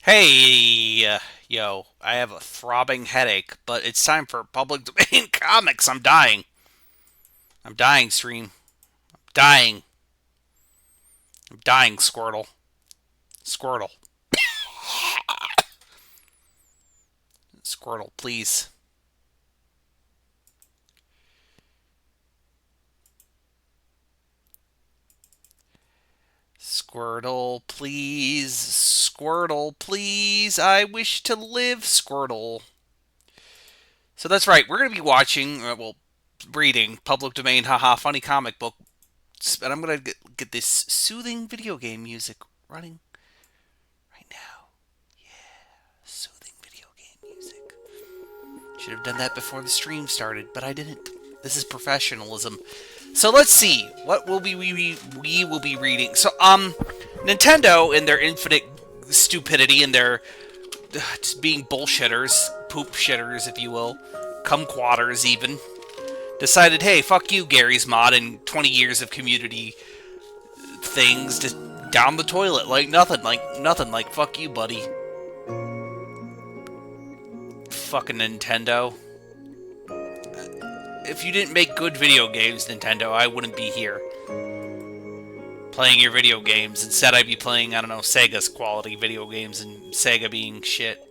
Hey, yo, I have a throbbing headache, but it's time for public domain comics. I'm dying. I'm dying, stream. Dying. I'm dying, Squirtle. Squirtle. Squirtle, please. Squirtle, please. Squirtle, please. I wish to live, Squirtle. So that's right. We're going to be watching, reading public domain, haha, funny comic book. And I'm going to get this soothing video game music running right now. Soothing video game music. Should have done that before the stream started, but I didn't. This is professionalism. So let's see. What will we will be reading? So Nintendo in their infinite stupidity and their just being bullshitters, poop shitters, if you will, kumquaters even, decided, hey, fuck you, Gary's Mod, and 20 years of community things just down the toilet like nothing, like fuck you, buddy. Fucking Nintendo. If you didn't make good video games, Nintendo, I wouldn't be here playing your video games. Instead, I'd be playing, I don't know, Sega's quality video games and Sega being shit.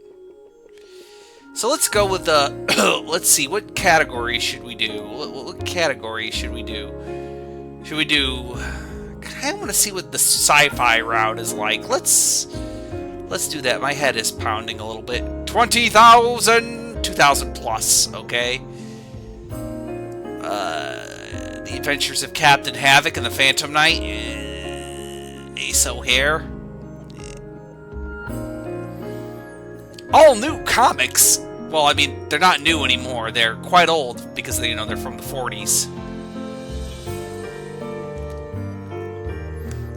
So let's go with the... let's see, what category should we do? What category should we do? Should we do... I kind of want to see what the sci-fi route is like. Let's do that. My head is pounding a little bit. 20,000! 2,000 plus, okay? The Adventures of Captain Havoc and the Phantom Knight. Ace O'Hare. All new comics. Well, I mean, they're not new anymore. They're quite old because they, they're from the 40s.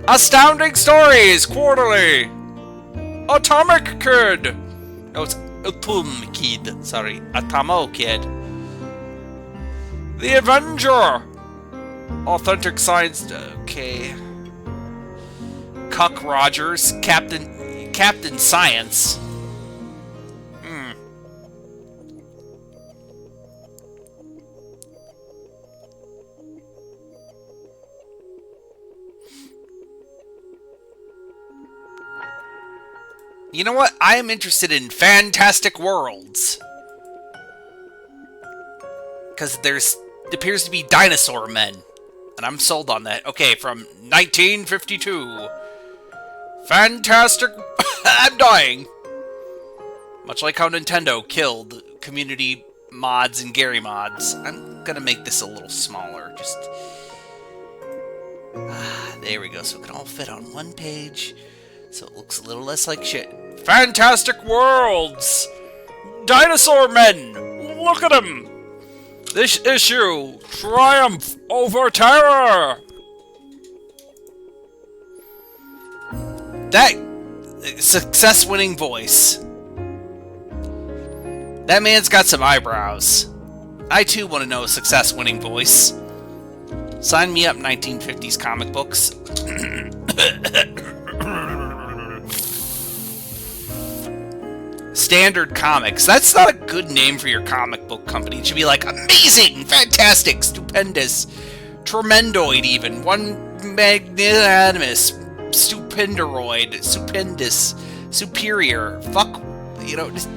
Astounding Stories Quarterly. Atomic Kid. No, it's Atom Kid. Sorry, Atomo Kid. The Avenger. Authentic Science. Okay. Cuck Rogers. Captain Science. You know what? I am interested in Fantastic Worlds. Because there appears to be dinosaur men. And I'm sold on that. Okay, from 1952. Fantastic... I'm dying. Much like how Nintendo killed community mods and Gary mods. I'm gonna make this a little smaller. Just... there we go. So it can all fit on one page. So it looks a little less like shit. Fantastic Worlds! Dinosaur Men! Look at them! This issue, Triumph over Terror! That success-winning voice. That man's got some eyebrows. I too want to know a success-winning voice. Sign me up, 1950s comic books. Standard Comics. That's not a good name for your comic book company. It should be like amazing, fantastic, stupendous, tremendoid even. One magnanimous, stupendoroid, stupendous, superior. Fuck, just...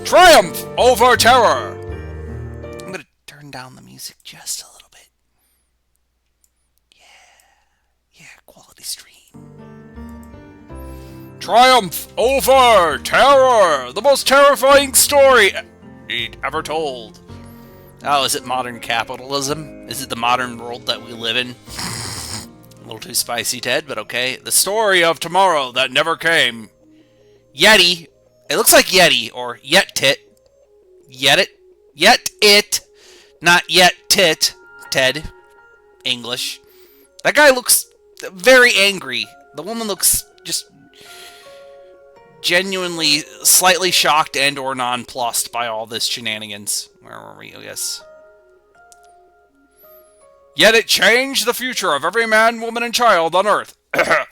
Triumph over Terror! I'm gonna turn down the music just a little bit. Yeah, quality stream. Triumph over Terror! The most terrifying story ever told. Oh, is it modern capitalism? Is it the modern world that we live in? A little too spicy, Ted, but okay. The story of tomorrow that never came. Yeti. It looks like Yeti, or Yet-Tit. Yet-It. Not Yet-Tit, Ted. English. That guy looks very angry. The woman looks just... genuinely slightly shocked and or nonplussed by all this shenanigans. Where were we? Oh, yes. Yet it changed the future of every man, woman, and child on Earth. The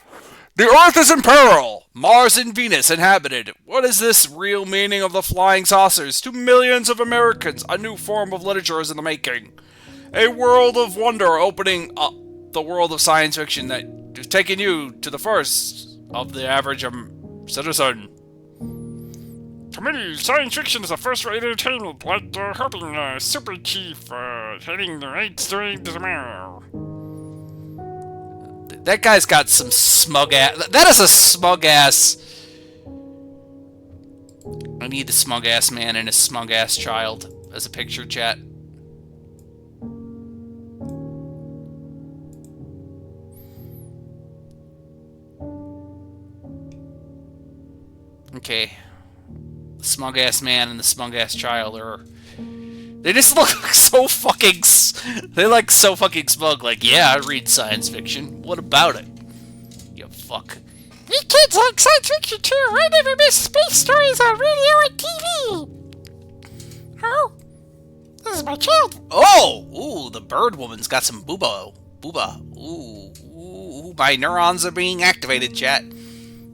Earth is in peril! Mars and Venus inhabited. What is this real meaning of the flying saucers? To millions of Americans, a new form of literature is in the making. A world of wonder opening up the world of science fiction that is taking you to the first of the average citizen. To me, science fiction is a first-rate entertainment, like helping Super Chief hitting the right straight tomorrow. That guy's got some smug ass. That is a smug ass. I need a smug ass man and a smug ass child as a picture, chat. Okay. The smug ass man and the smug ass child are. They just look so fucking. They like so fucking smug. Like, yeah, I read science fiction. What about it? You fuck. We kids like science fiction too. I never miss space stories on radio and TV. Oh, this is my child. Oh, ooh, the bird woman's got some booba. Ooh, my neurons are being activated, chat.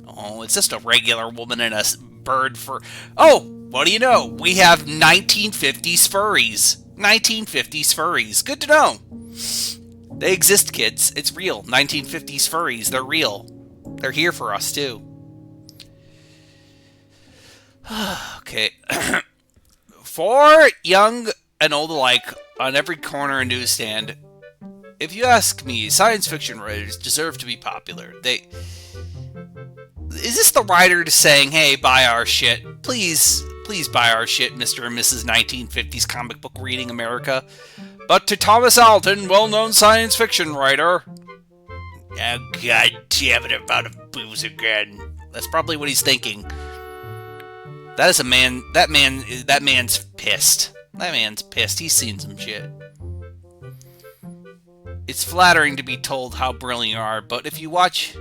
Oh, it's just a regular woman and a bird for. Oh, what do you know? We have 1950s furries. 1950s furries. Good to know. They exist, kids. It's real. 1950s furries. They're real. They're here for us, too. Okay. For young and old alike, on every corner and newsstand, if you ask me, science fiction writers deserve to be popular. Is this the writer saying, hey, buy our shit? Please buy our shit, Mr. and Mrs. 1950s comic book reading America. But to Thomas Alton, well-known science fiction writer... Oh, god damn it, I'm out of booze again. That's probably what he's thinking. That is a man... That man's pissed. That man's pissed. He's seen some shit. It's flattering to be told how brilliant you are, but if you watch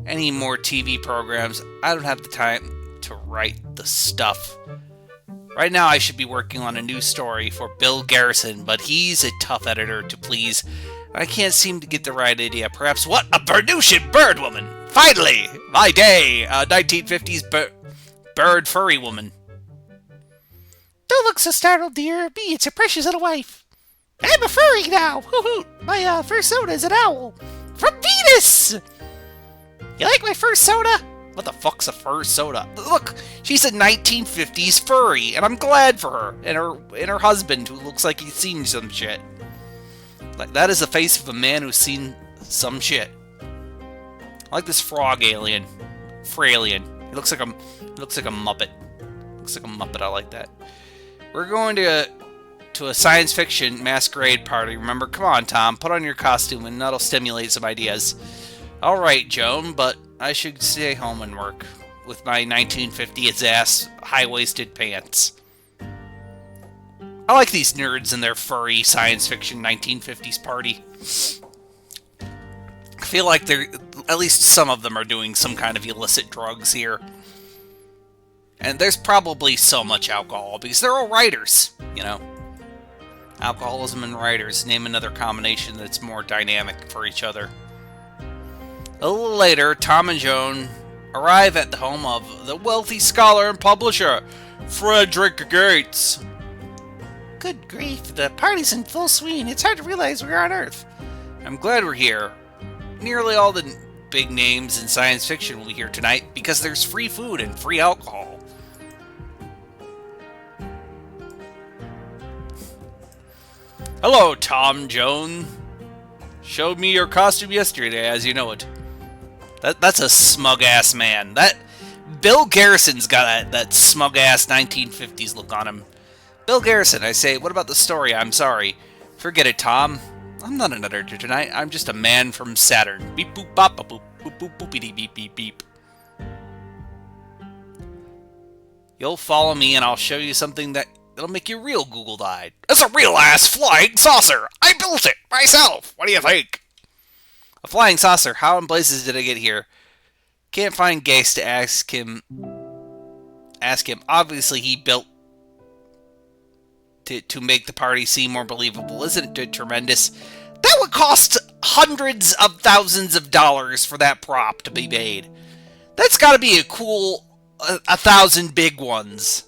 any more TV programs, I don't have the time to write the stuff. Right now I should be working on a new story for Bill Garrison, but he's a tough editor to please. I can't seem to get the right idea. Perhaps what? A Bernouchian bird woman! Finally! My day! 1950s bird furry woman. Don't look so startled, dear. Me, it's your precious little wife. I'm a furry now. Hoo-hoo. My first soda is an owl. From Venus! You like my first soda? What the fuck's a fur soda? Look, she's a 1950s furry, and I'm glad for her. And her husband, who looks like he's seen some shit. Like, that is the face of a man who's seen some shit. I like this frog alien. Fralien. He looks like a Muppet. Looks like a Muppet, I like that. We're going to a science fiction masquerade party, remember? Come on, Tom, put on your costume and that'll stimulate some ideas. Alright, Joan, but I should stay home and work with my 1950s ass high-waisted pants. I like these nerds and their furry science fiction 1950s party. I feel like at least some of them are doing some kind of illicit drugs here. And there's probably so much alcohol, because they're all writers, you know. Alcoholism and writers, name another combination that's more dynamic for each other. A little later, Tom and Joan arrive at the home of the wealthy scholar and publisher, Frederick Gates. Good grief, the party's in full swing. It's hard to realize we're on Earth. I'm glad we're here. Nearly all the big names in science fiction will be here tonight because there's free food and free alcohol. Hello, Tom Joan. Showed me your costume yesterday, as you know it. That's a smug-ass man. That Bill Garrison's got that smug-ass 1950s look on him. Bill Garrison, I say, what about the story? I'm sorry. Forget it, Tom. I'm not an editor tonight. I'm just a man from Saturn. Beep boop bop boop boop boop boopity beep beep beep. You'll follow me and I'll show you something that'll make you real Google-eyed. It's a real-ass flying saucer! I built it myself! What do you think? A flying saucer? How in blazes did I get here? Can't find Gase to ask him. Obviously he built to make the party seem more believable. Isn't it tremendous? That would cost hundreds of thousands of dollars for that prop to be made. That's got to be a cool 1,000 big ones.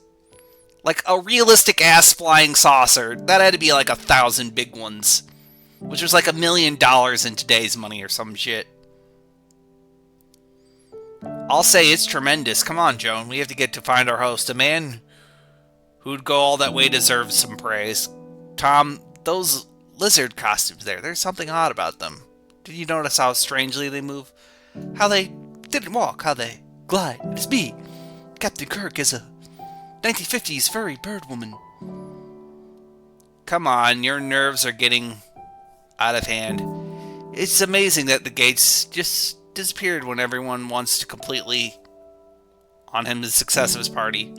Like a realistic ass flying saucer. That had to be like 1,000 big ones. Which was like $1 million in today's money or some shit. I'll say it's tremendous. Come on, Joan. We have to get to find our host. A man who'd go all that way deserves some praise. Tom, those lizard costumes there's something odd about them. Did you notice how strangely they move? How they didn't walk, how they glide. It's me. Captain Kirk is a 1950s furry bird woman. Come on, your nerves are getting out of hand. It's amazing that the gates just disappeared when everyone wants to completely on him the success of his party.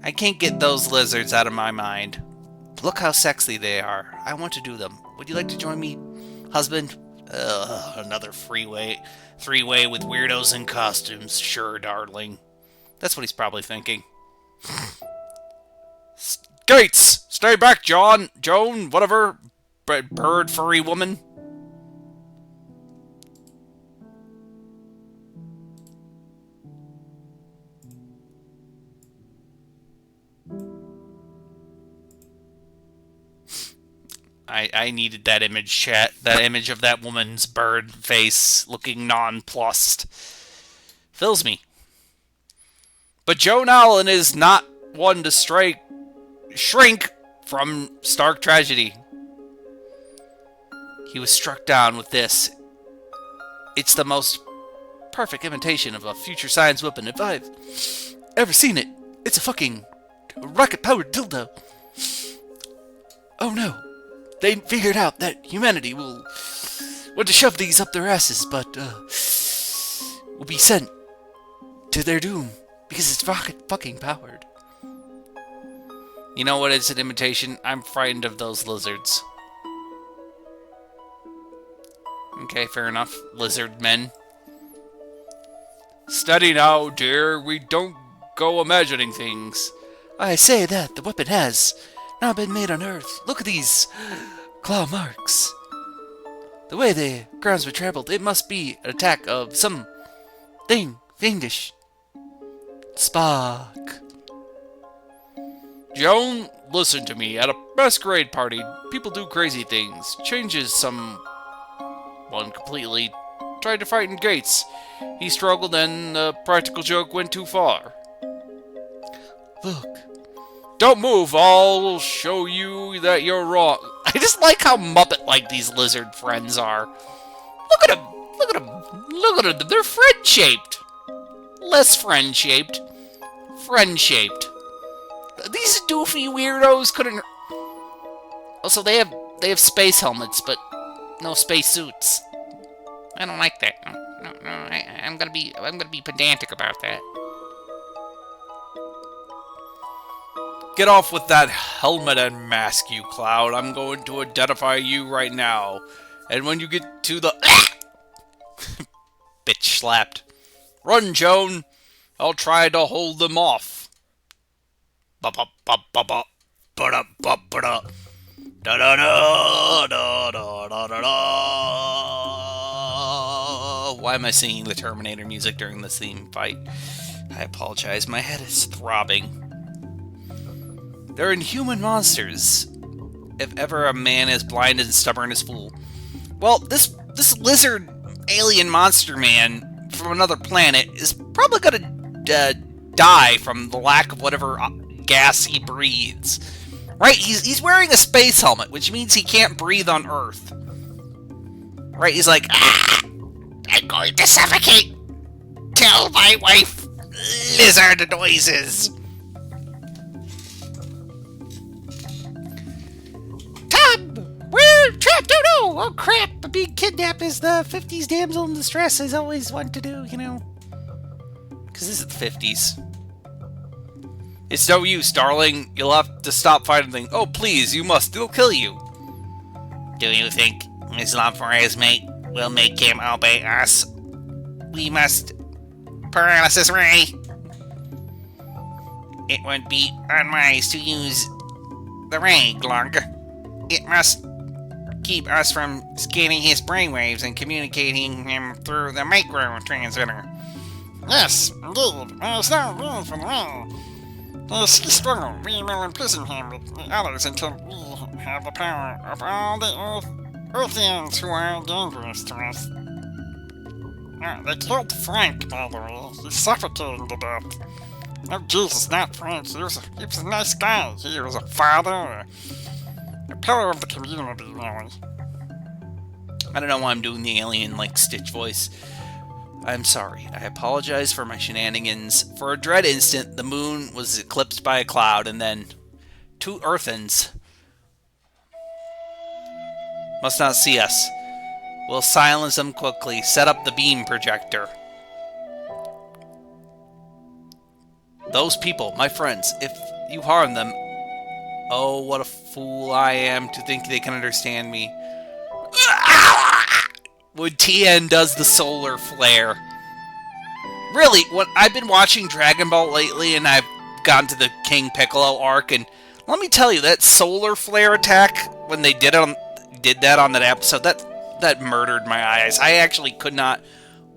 I can't get those lizards out of my mind. Look how sexy they are. I want to do them. Would you like to join me, husband? Another three-way with weirdos in costumes. Sure, darling. That's what he's probably thinking. Gates! Stay back, Joan, whatever. Bird furry woman. I needed that image, chat. That image of that woman's bird face looking nonplussed. Fills me. But Joan Allen is not one to shrink from stark tragedy. He was struck down with this. It's the most perfect imitation of a future science weapon if I've ever seen it. It's a fucking rocket-powered dildo. Oh no. They figured out that humanity will want to shove these up their asses, but will be sent to their doom because it's rocket fucking powered. You know what is an imitation? I'm frightened of those lizards. Okay, fair enough. Lizard men. Steady now, dear. We don't go imagining things. I say that the weapon has now been made on Earth. Look at these claw marks. The way the grounds were trampled, it must be an attack of some thing fiendish. Spark. Joan, listen to me. At a masquerade party, people do crazy things. Changes someone completely. Tried to frighten Gates. He struggled and the practical joke went too far. Look. Don't move, I'll show you that you're wrong. I just like how Muppet-like these lizard friends are. Look at them! Look at them! Look at them! They're friend-shaped! Less friend-shaped. Friend-shaped. These doofy weirdos couldn't... Also, they have space helmets, but no space suits. I don't like that. No, I'm gonna be pedantic about that. Get off with that helmet and mask, you clown. I'm going to identify you right now. And when you get to the... Bitch slapped. Run, Joan. I'll try to hold them off. Why am I singing the Terminator music during this theme fight? I apologize. My head is throbbing. They're inhuman monsters. If ever a man is blind and stubborn as fool. Well, this lizard alien monster man from another planet is probably gonna die from the lack of whatever gas he breathes. Right? He's wearing a space helmet, which means he can't breathe on Earth. Right? He's like, I'm going to suffocate. Tell my wife lizard noises. We're trapped! Oh no! Oh crap! Being kidnapped is the 50s damsel in distress as always want to do, you know. Because this is the 50s. It's no use, darling. You'll have to stop fighting things. Oh, please, you must. It'll kill you. Do you think Miss Lomfori's mate will make him obey us? We must... Paralysis ray! It would be unwise to use the ray, Glug. It must keep us from scanning his brainwaves and communicating him through the micro transmitter. Yes, indeed. There is no room for the rain. As he struggled, we will imprison him with the others until we have the power of all the Earthians who are dangerous to us. They killed Frank, by the way. He suffocated to death. No, Jesus, not Frank. He was a nice guy. He was a father, a pillar of the community, really. I don't know why I'm doing the alien like Stitch voice. I'm sorry. I apologize for my shenanigans. For a dread instant, the moon was eclipsed by a cloud, and then 2 Earthens must not see us. We'll silence them quickly. Set up the beam projector. Those people, my friends, if you harm them... Oh, what a fool I am to think they can understand me. When Tien does the solar flare. Really, what I've been watching Dragon Ball lately, and I've gotten to the King Piccolo arc, and let me tell you, that solar flare attack, when they did that on that episode, that murdered my eyes. I actually could not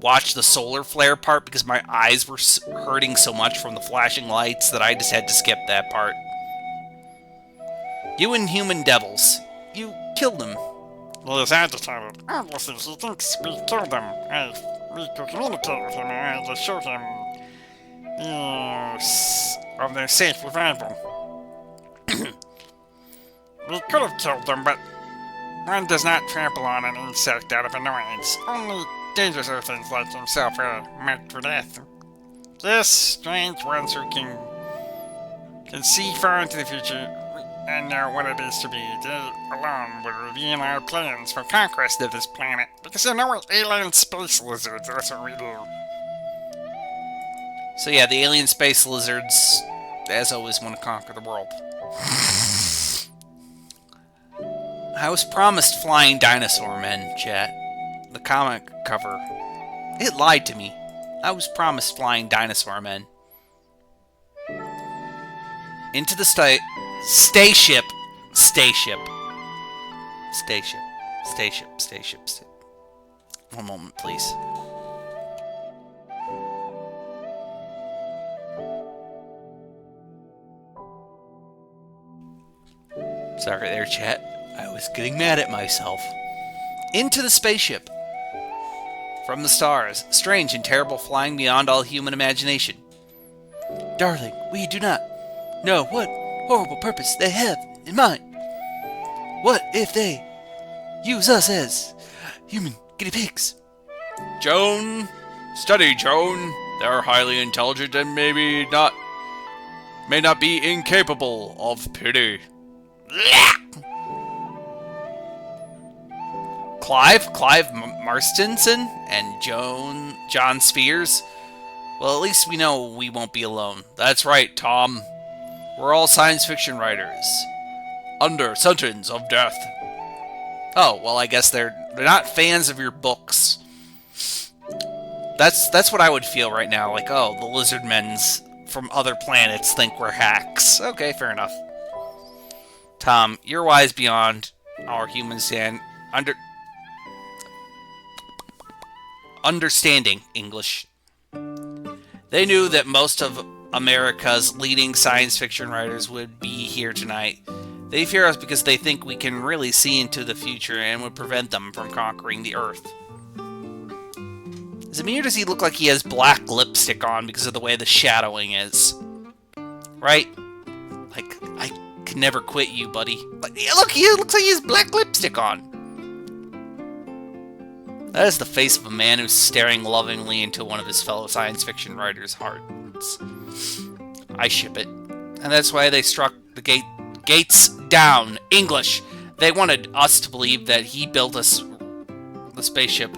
watch the solar flare part because my eyes were hurting so much from the flashing lights that I just had to skip that part. You inhuman devils. You killed them. He is agitated. Obviously, he thinks we killed him. We could communicate with him and I just showed him of their safe revival. We could have killed them, but one does not trample on an insect out of annoyance. Only dangerous earthlings like himself are marked for death. Yes, strange ones who can see far into the future and know what it is to be. They alone would reveal our plans for conquest of this planet. Because you know we're alien space lizards, that's what we do. So yeah, the alien space lizards, as always, want to conquer the world. I was promised flying dinosaur men, chat. The comic cover. It lied to me. I was promised flying dinosaur men. Into the spaceship. One moment, please. Sorry there, chat. I was getting mad at myself. Into the spaceship. From the stars, strange and terrible, flying beyond all human imagination. Darling, we do not know what horrible purpose they have in mind. What if they use us as human guinea pigs? Joan, study, Joan. They're highly intelligent and may not be incapable of pity. Clive Marstonson and John Spears. Well, at least we know we won't be alone. That's right, Tom. We're all science fiction writers. Under sentence of death. Oh, well, I guess they're not fans of your books. That's what I would feel right now. Like, oh, the lizard men's from other planets think we're hacks. Okay, fair enough. Tom, you're wise beyond our human understanding English. They knew that most of America's leading science fiction writers would be here tonight. They fear us because they think we can really see into the future and would prevent them from conquering the Earth. Is it me or does he look like he has black lipstick on because of the way the shadowing is? Right? Like, I can never quit you, buddy. But, yeah, look, he looks like he has black lipstick on. That is the face of a man who's staring lovingly into one of his fellow science fiction writers' hearts. I ship it. And that's why they struck the gates down. English. They wanted us to believe that he built us the spaceship.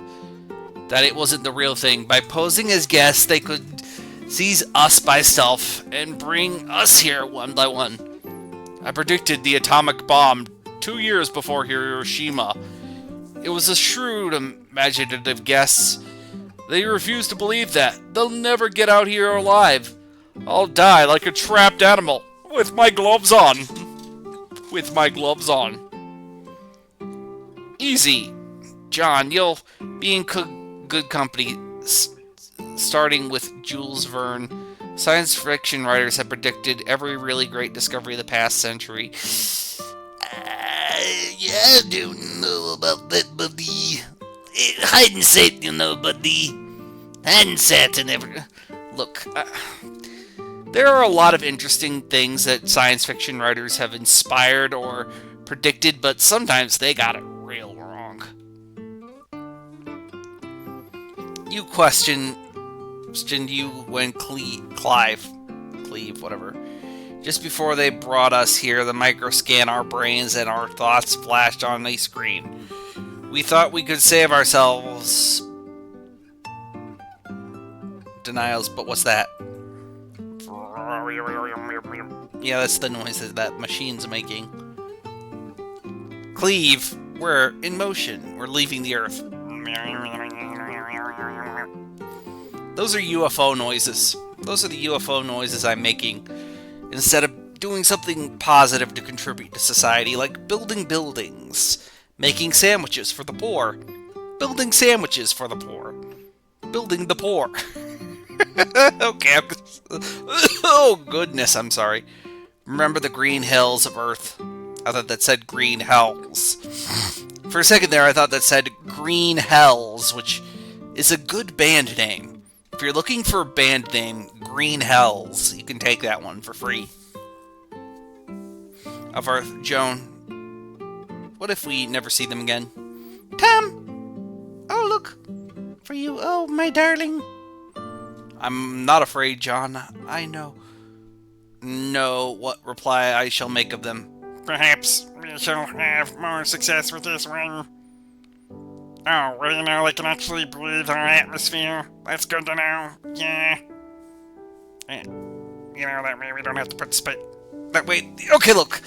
That it wasn't the real thing. By posing as guests, they could seize us by stealth and bring us here one by one. I predicted the atomic bomb 2 years before Hiroshima. It was a shrewd, imaginative guess. They refuse to believe that. They'll never get out here alive. I'll die like a trapped animal. With my gloves on. With my gloves on. Easy. John, you'll be in good company. starting with Jules Verne, science fiction writers have predicted every really great discovery of the past century. Yeah, I don't know about that, buddy. Hide and seek, buddy. Hide and seek and ever. Look, there are a lot of interesting things that science fiction writers have inspired or predicted, but sometimes they got it real wrong. You questioned you when Cleve, whatever. Just before they brought us here, the microscan our brains and our thoughts flashed on a screen. We thought we could save ourselves. Denials, but what's that? Yeah, that's the noise that machine's making. Cleve, we're in motion. We're leaving the Earth. Those are UFO noises. Those are the UFO noises I'm making. Instead of doing something positive to contribute to society, like building buildings, making sandwiches for the poor, building sandwiches for the poor, building the poor. Okay, oh goodness, I'm sorry. Remember the green hills of Earth? I thought that said green hells. For a second there, I thought that said Green Hells, which is a good band name. If you're looking for a band name, Green Hells, you can take that one for free. Of Earth, Joan, what if we never see them again? Tom! Oh, look! For you, oh, my darling. I'm not afraid, John. I know. Know what reply I shall make of them. Perhaps we shall have more success with this one. Oh, well, they can actually breathe our atmosphere. That's good to know. Yeah. That way we don't have to put space. That way, okay, look.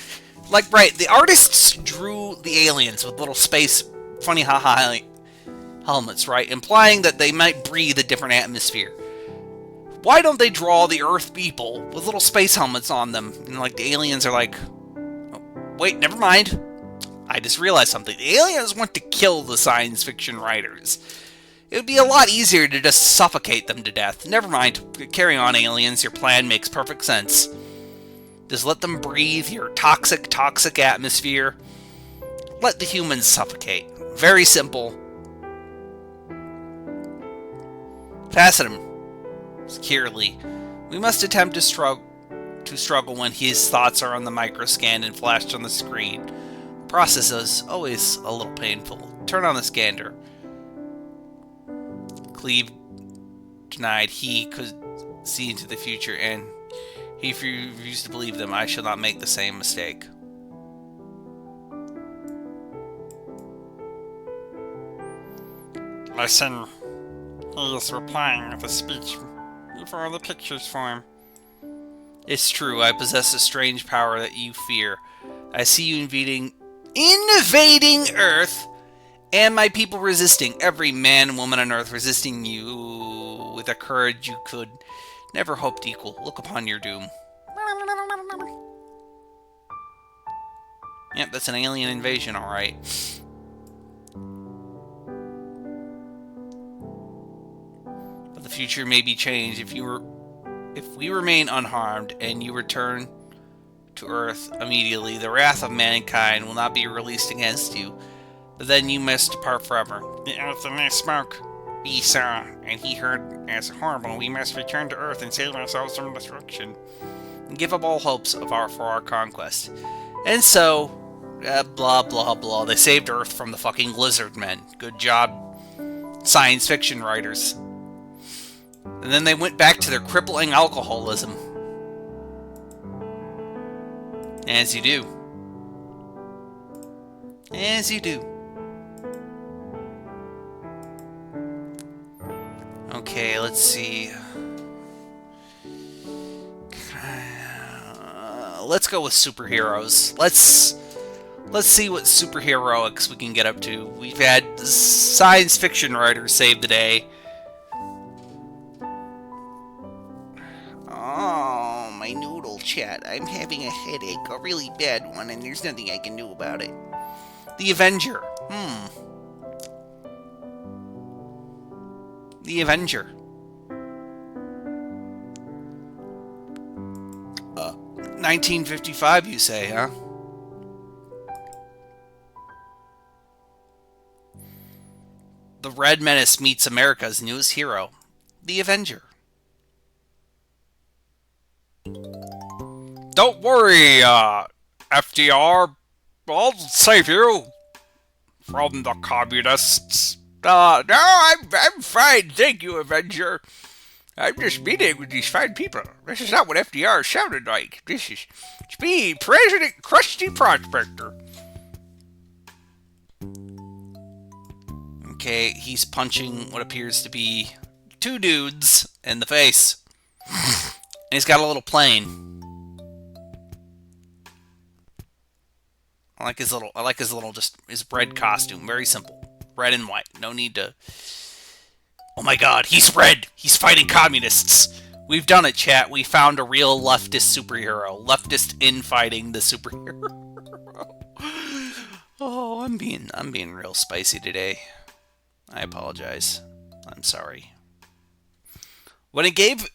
Like, right, the artists drew the aliens with little space funny haha helmets, right? Implying that they might breathe a different atmosphere. Why don't they draw the Earth people with little space helmets on them? And, like, the aliens are like, oh, wait, never mind. I just realized something. The aliens want to kill the science fiction writers. It would be a lot easier to just suffocate them to death. Never mind. Carry on, aliens. Your plan makes perfect sense. Just let them breathe your toxic atmosphere. Let the humans suffocate. Very simple. Fasten him securely. We must attempt to struggle when his thoughts are on the microscan and flashed on the screen. The process is always a little painful. Turn on the scanner. Cleve denied he could see into the future, and he refused to believe them. I shall not make the same mistake. Listen, he is replying with a speech before the pictures form. It's true, I possess a strange power that you fear. I see you invading Earth, and my people resisting. Every man and woman on Earth resisting you with a courage you could never hope to equal. Look upon your doom. Yep, that's an alien invasion, alright. But the future may be changed if we remain unharmed and you return to Earth immediately. The wrath of mankind will not be released against you, but then you must depart forever. The Earth and this smoke he saw, and he heard as horrible. We must return to Earth and save ourselves from destruction. And give up all hopes for our conquest. And so, blah blah blah. They saved Earth from the fucking lizard men. Good job, science fiction writers. And then they went back to their crippling alcoholism. As you do. As you do. Okay, let's see. Let's go with superheroes. Let's see what superheroics we can get up to. We've had science fiction writers save the day. Oh, my noodle chat. I'm having a headache, a really bad one, and there's nothing I can do about it. The Avenger. The Avenger. 1955, you say, huh? The Red Menace meets America's newest hero, the Avenger. Don't worry, FDR. I'll save you from the communists. No, I'm fine, thank you, Avenger. I'm just meeting with these fine people. This is not what FDR sounded like. This is it's me, President Krusty Prospector. Okay, he's punching what appears to be two dudes in the face. And he's got a little plane. I like his little just his red costume. Very simple. Red and white. No need to. Oh my god, he's red! He's fighting communists! We've done it, chat. We found a real leftist superhero. Leftist infighting the superhero. Oh, I'm being real spicy today. I apologize. I'm sorry. When it gave...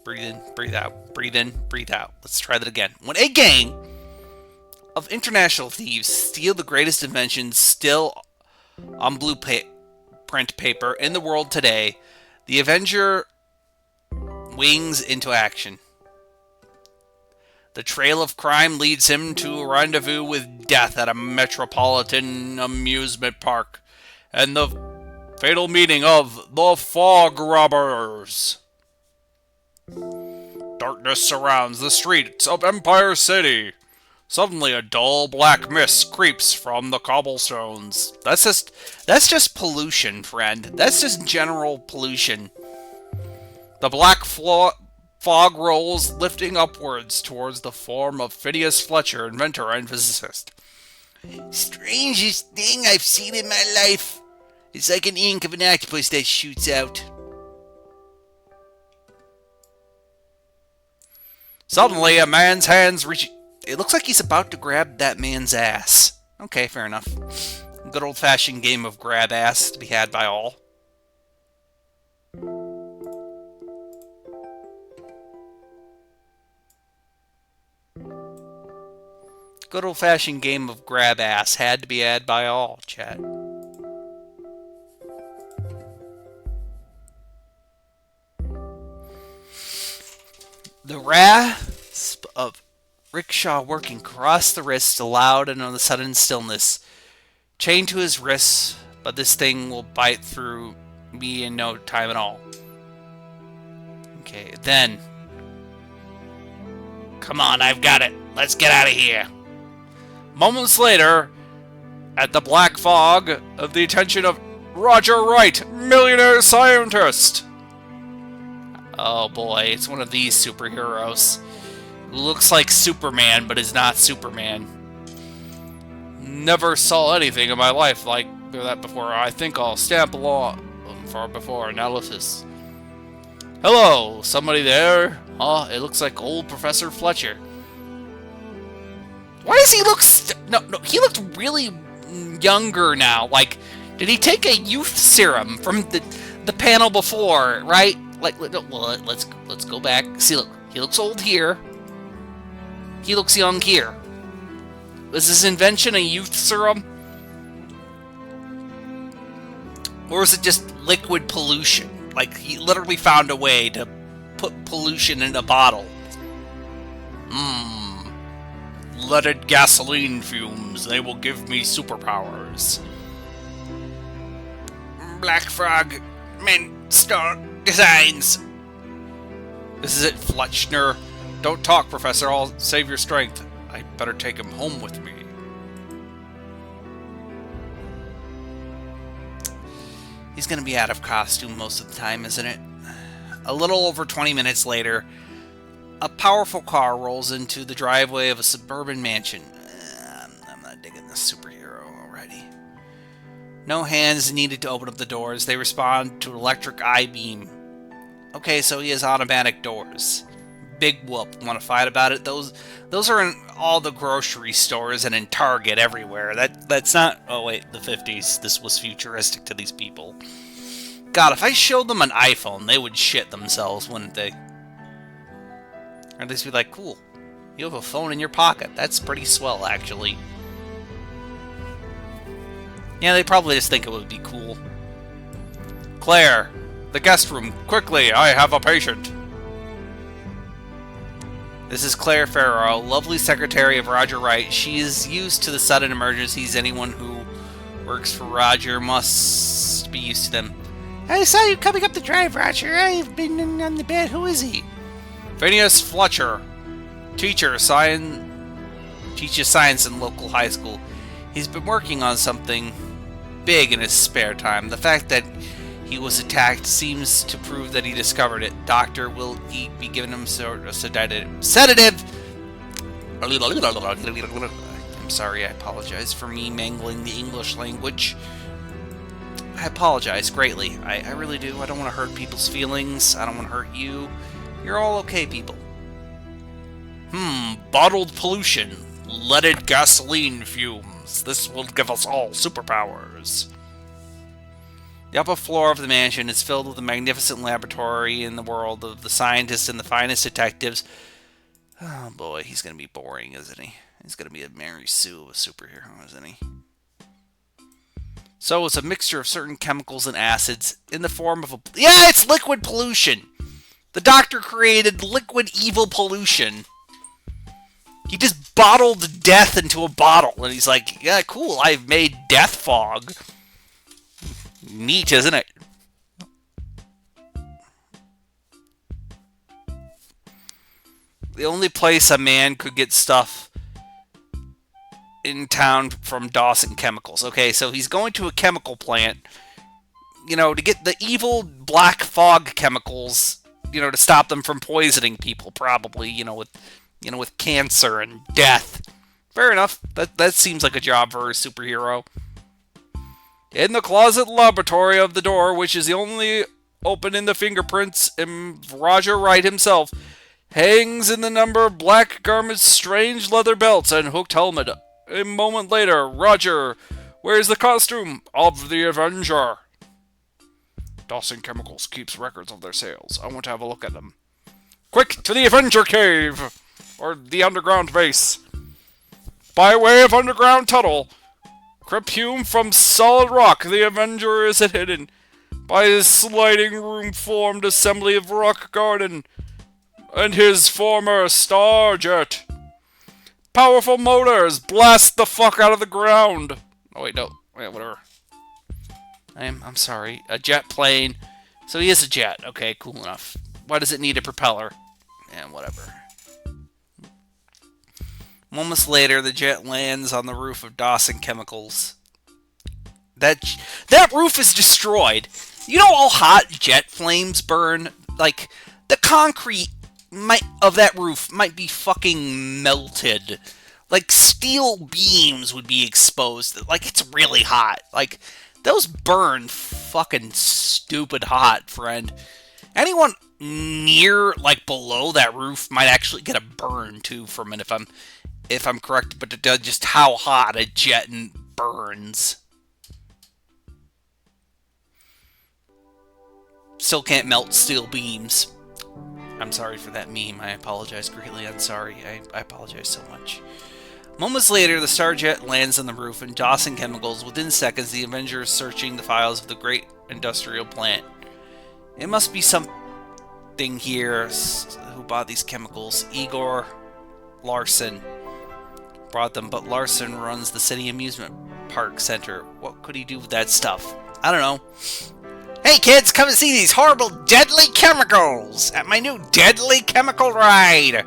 Breathe in, breathe out, breathe in, breathe out. Let's try that again. When a gang of international thieves steal the greatest inventions still on print paper in the world today, the Avenger wings into action. The trail of crime leads him to a rendezvous with death at a metropolitan amusement park, and the fatal meeting of the Fog Robbers. Darkness surrounds the streets of Empire City. Suddenly, a dull black mist creeps from the cobblestones. That's just pollution, friend. That's just general pollution. The black fog rolls, lifting upwards towards the form of Phineas Fletcher, inventor and physicist. Strangest thing I've seen in my life. It's like an ink of an octopus that shoots out. Suddenly, a man's hands reach... It looks like he's about to grab that man's ass. Okay, fair enough. Good old-fashioned game of grab ass to be had by all. Good old-fashioned game of grab ass had to be had by all, chat. The rasp of rickshaw working across the wrist loud and on the sudden stillness. Chained to his wrists, but this thing will bite through me in no time at all. Okay, then. Come on, I've got it. Let's get out of here. Moments later, at the black fog of the attention of Roger Wright, millionaire scientist. Oh boy, it's one of these superheroes. Looks like Superman, but is not Superman. Never saw anything in my life like that before. I think I'll stamp along for before analysis. Hello, somebody there? Oh, it looks like old Professor Fletcher. Why does he look... No, he looked really younger now. Like, did he take a youth serum from the panel before, right? Like, well, let's go back. See, look, he looks old here. He looks young here. Was this invention a youth serum? Or is it just liquid pollution? Like, he literally found a way to put pollution in a bottle. Leaded gasoline fumes. They will give me superpowers. Black Frog Men Store Designs. This is it, Fletchner. Don't talk, Professor. I'll save your strength. I better take him home with me. He's gonna be out of costume most of the time, isn't it? A little over 20 minutes later, a powerful car rolls into the driveway of a suburban mansion. I'm not digging this superhero already. No hands needed to open up the doors. They respond to an electric eye beam. Okay, so he has automatic doors. Big whoop. Want to fight about it? Those are in all the grocery stores and in Target everywhere. That's not. Oh wait, the 50s. This was futuristic to these people. God, if I showed them an iPhone, they would shit themselves, wouldn't they? Or at least be like, cool. You have a phone in your pocket. That's pretty swell, actually. Yeah, they probably just think it would be cool. Claire, the guest room. Quickly, I have a patient. This is Claire Farrow, lovely secretary of Roger Wright. She is used to the sudden emergencies. Anyone who works for Roger must be used to them. I saw you coming up the drive, Roger. I've been on the bed. Who is he? Phineas Fletcher, teacher, teaches science in local high school. He's been working on something big in his spare time. The fact that he was attacked seems to prove that he discovered it. Doctor, will he be giving him a sedative? I'm sorry, I apologize for me mangling the English language. I apologize greatly. I really do. I don't want to hurt people's feelings. I don't want to hurt you. You're all okay, people. Bottled pollution. Leaded gasoline fumes. This will give us all superpowers. The upper floor of the mansion is filled with a magnificent laboratory in the world of the scientists and the finest detectives. Oh boy, he's going to be boring, isn't he? He's going to be a Mary Sue of a superhero, isn't he? So it's a mixture of certain chemicals and acids in the form of a... Yeah, it's liquid pollution! The doctor created liquid evil pollution. He just bottled death into a bottle, and he's like, yeah, cool, I've made death fog. Neat, isn't it? The only place a man could get stuff in town from Dawson Chemicals. Okay, so he's going to a chemical plant, to get the evil black fog chemicals, to stop them from poisoning people, probably, with cancer and death. Fair enough. That seems like a job for a superhero. In the closet laboratory of the door, which is the only open in the fingerprints in Roger Wright himself, hangs in the number of black garments, strange leather belts, and hooked helmet. A moment later, Roger wears the costume of the Avenger. Dawson Chemicals keeps records of their sales. I want to have a look at them. Quick, to the Avenger Cave! Or the underground base. By way of underground tunnel, hewn from solid rock, the Avenger is hidden by his sliding room-formed assembly of rock garden and his former Starjet. Powerful motors blast the fuck out of the ground. Oh wait, no. Wait, whatever. I'm sorry. A jet plane. So he is a jet. Okay, cool enough. Why does it need a propeller? And whatever. Moments later, the jet lands on the roof of Dawson Chemicals. That roof is destroyed. You know how hot jet flames burn? Like, the concrete of that roof might be fucking melted. Like, steel beams would be exposed. Like, it's really hot. Like, those burn fucking stupid hot, friend. Anyone near, like, below that roof might actually get a burn, too, from it, if I'm correct, but just how hot a jet burns. Still can't melt steel beams. I'm sorry for that meme. I apologize greatly. I'm sorry. I apologize so much. Moments later, the Starjet lands on the roof in Dawson Chemicals. Within seconds, the Avenger is searching the files of the great industrial plant. It must be something here. Who bought these chemicals? Igor Larson brought them, but Larson runs the city amusement park center. What could he do with that stuff? I don't know. Hey kids, come and see these horrible deadly chemicals at my new deadly chemical ride.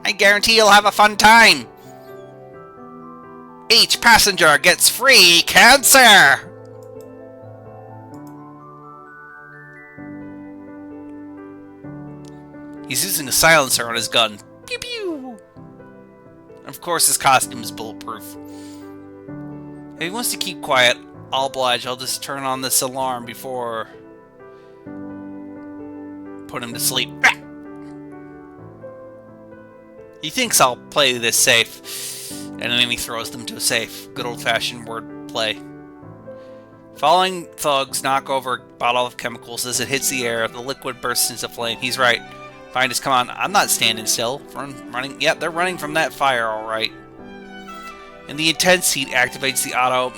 I guarantee you'll have a fun time. Each passenger gets free cancer. He's using a silencer on his gun. Pew pew. Of course, his costume is bulletproof. If he wants to keep quiet, I'll oblige. I'll just turn on this alarm before put him to sleep. He thinks I'll play this safe, and then he throws them to a safe. Good old-fashioned word play. Falling thugs knock over a bottle of chemicals as it hits the air. The liquid bursts into flame. He's right. Fine, just come on. I'm not standing still. Running. Yep, they're running from that fire, all right. And the intense heat activates the auto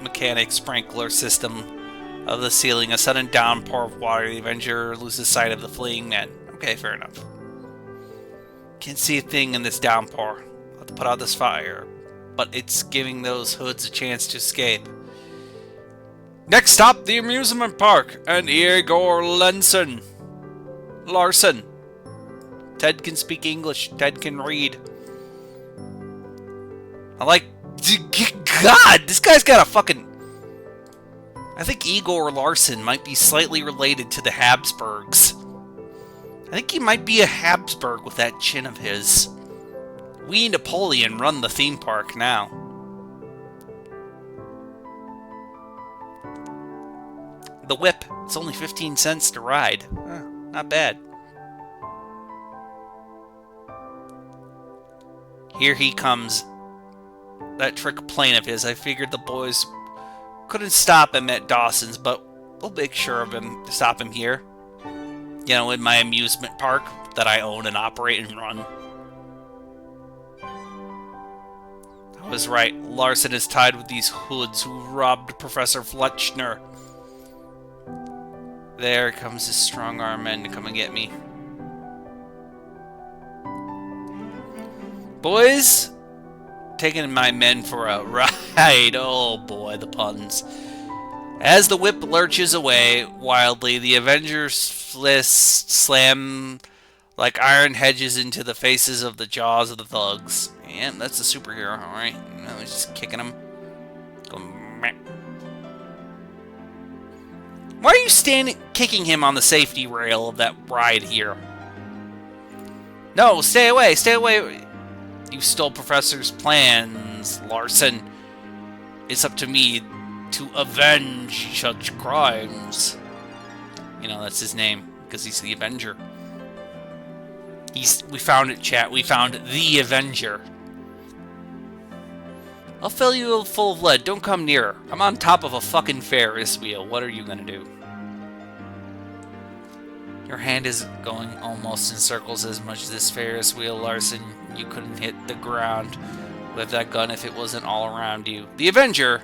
mechanic sprinkler system of the ceiling. A sudden downpour of water. The Avenger loses sight of the fleeing men. Okay, fair enough. Can't see a thing in this downpour. I'll have to put out this fire. But it's giving those hoods a chance to escape. Next stop, the amusement park, and Igor Larson. Ted can speak English. Ted can read. I like... God, this guy's got a fucking... I think Igor Larson might be slightly related to the Habsburgs. I think he might be a Habsburg with that chin of his. We Napoleon run the theme park now. The whip. It's only 15 cents to ride. Not bad. Here he comes. That trick plane of his. I figured the boys couldn't stop him at Dawson's, but we'll make sure of him to stop him here. You know, in my amusement park that I own and operate and run. I was right. Larson is tied with these hoods who robbed Professor Fletchner. There comes his strong-arm men to come and get me. Boys, taking my men for a ride. Oh boy, the puns. As the whip lurches away wildly, the Avengers' fists slam like iron hedges into the faces of the jaws of the thugs. Yeah, that's a superhero, alright. He's just kicking them. Why are you kicking him on the safety rail of that ride here? No, stay away, stay away. You stole Professor's plans, Larson. It's up to me to avenge such crimes. You know, that's his name, because he's the Avenger. We found it, chat. We found the Avenger. I'll fill you full of lead. Don't come near. I'm on top of a fucking Ferris wheel. What are you gonna do? Your hand is going almost in circles as much as this Ferris wheel, Larson. You couldn't hit the ground with that gun if it wasn't all around you. The Avenger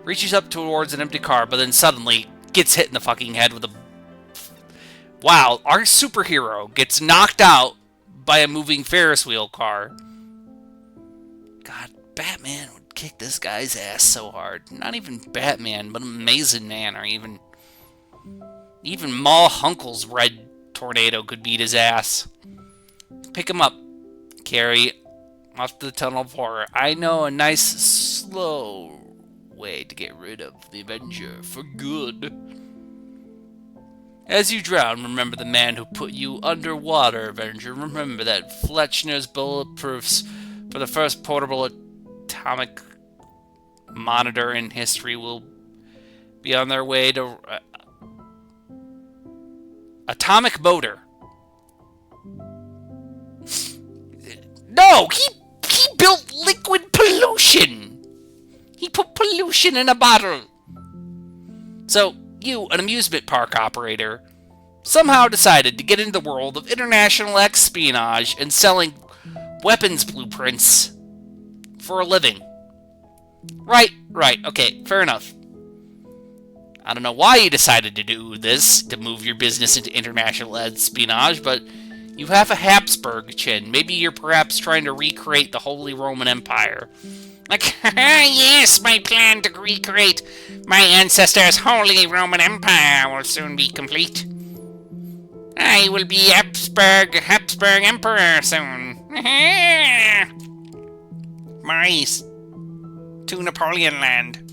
reaches up towards an empty car, but then suddenly gets hit in the fucking head with a... Wow, our superhero gets knocked out by a moving Ferris wheel car. God, Batman would kick this guy's ass so hard. Not even Batman, but Amazing Man, or even Ma Hunkle's red tornado could beat his ass. Pick him up. Carry off to the tunnel of horror. I know a nice, slow way to get rid of the Avenger for good. As you drown, remember the man who put you underwater, Avenger. Remember that Fletchner's bulletproofs for the first portable atomic monitor in history will be on their way to... atomic motor. No! He built liquid pollution! He put pollution in a bottle! So, you, an amusement park operator, somehow decided to get into the world of international espionage and selling weapons blueprints for a living. Right, okay, fair enough. I don't know why you decided to do this, to move your business into international espionage, but you have a Habsburg chin. Maybe you're perhaps trying to recreate the Holy Roman Empire. Like, yes, my plan to recreate my ancestors' Holy Roman Empire will soon be complete. I will be Habsburg Emperor soon. Maurice, to Napoleon land.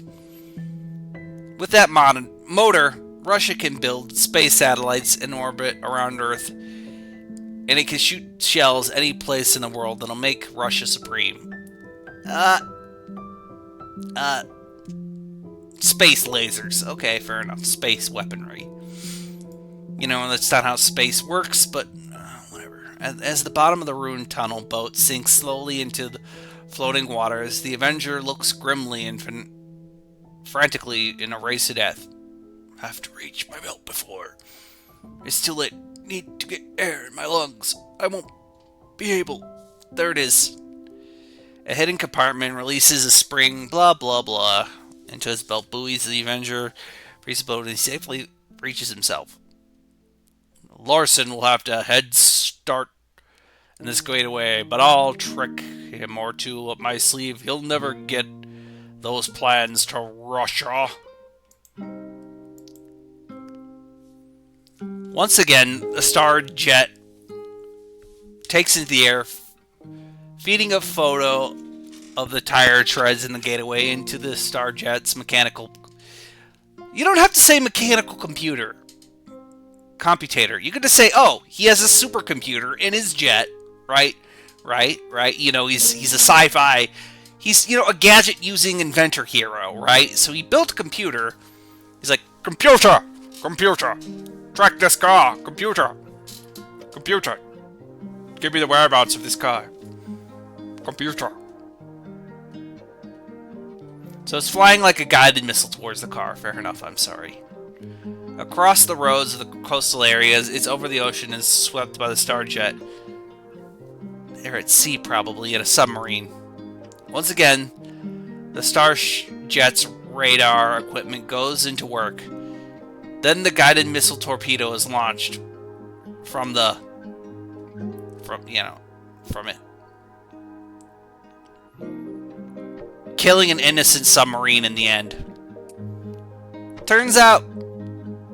With that motor, Russia can build space satellites in orbit around Earth, and it can shoot shells any place in the world that'll make Russia supreme. Space lasers. Okay, fair enough. Space weaponry. You know, that's not how space works, but As the bottom of the ruined tunnel boat sinks slowly into the floating waters, the Avenger looks grimly and frantically in a race to death. I have to reach my belt before. It's too late. Need to get air in my lungs. I won't be able. There it is. A hidden compartment releases a spring, blah blah blah, into his belt. Buoys the Avenger, frees the boat, and he safely reaches himself. Larson will have to head start in this getaway, but I'll trick him or two up my sleeve. He'll never get those plans to Russia. Once again, a star jet takes into the air, feeding a photo of the tire treads in the getaway into the star jet's mechanical. You don't have to say mechanical computator. You could just say, oh, he has a supercomputer in his jet, right? You know, he's a sci-fi. He's, you know, a gadget-using inventor hero, right? So he built a computer. He's like, computer, track this car, computer, give me the whereabouts of this car, computer. So it's flying like a guided missile towards the car. Fair enough, I'm sorry. Across the roads of the coastal areas, it's over the ocean and swept by the Starjet. They're at sea, probably, in a submarine. Once again, the Starjet's radar equipment goes into work. Then the guided missile torpedo is launched from it. Killing an innocent submarine in the end. Turns out,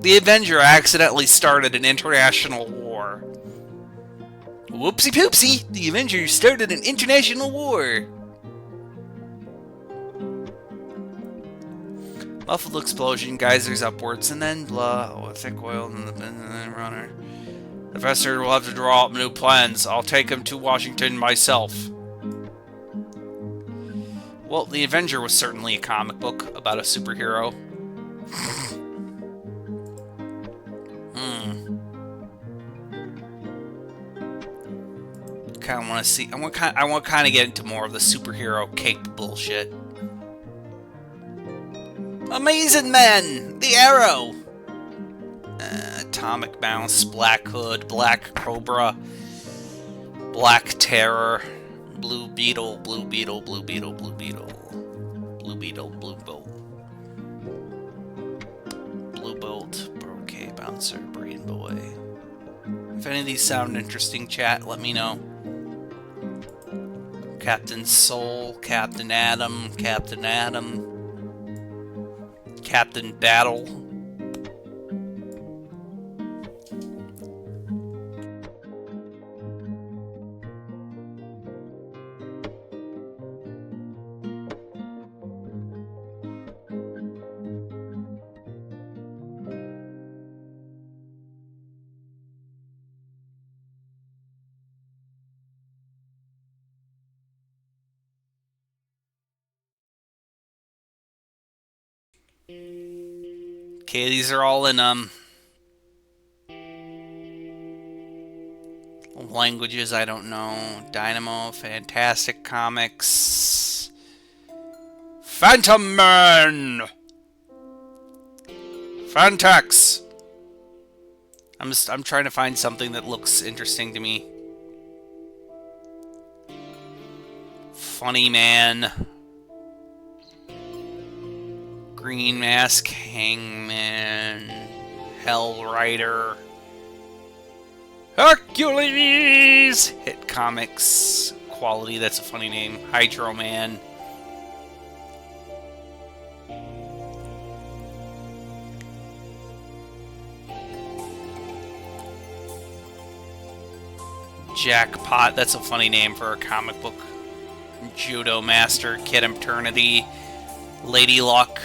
the Avenger accidentally started an international war. Whoopsie poopsie! The Avenger started an international war! Muffled explosion, geysers upwards, and then blah, thick oil, and then runner. The professor will have to draw up new plans. I'll take him to Washington myself. Well, The Avenger was certainly a comic book about a superhero. Kind of want to see. I want to kind of get into more of the superhero cape bullshit. Amazing Men, The Arrow, Atomic Mouse, Black Hood, Black Cobra, Black Terror, Blue Beetle, Blue Beetle, Blue Beetle, Blue Beetle, Blue Beetle, Blue Bolt, Blue Bolt, Brocade Bouncer, Brain Boy. If any of these sound interesting, chat, let me know. Captain Soul, Captain Atom, Captain Battle. Okay, these are all in languages I don't know. Dynamo, Fantastic Comics, Phantom Man, Fantax. I'm trying to find something that looks interesting to me. Funny Man, Green Mask, Hangman, Hell Rider, Hercules, Hit Comics, Quality, that's a funny name, Hydro Man, Jackpot, that's a funny name for a comic book, Judo Master, Kid Eternity, Lady Luck,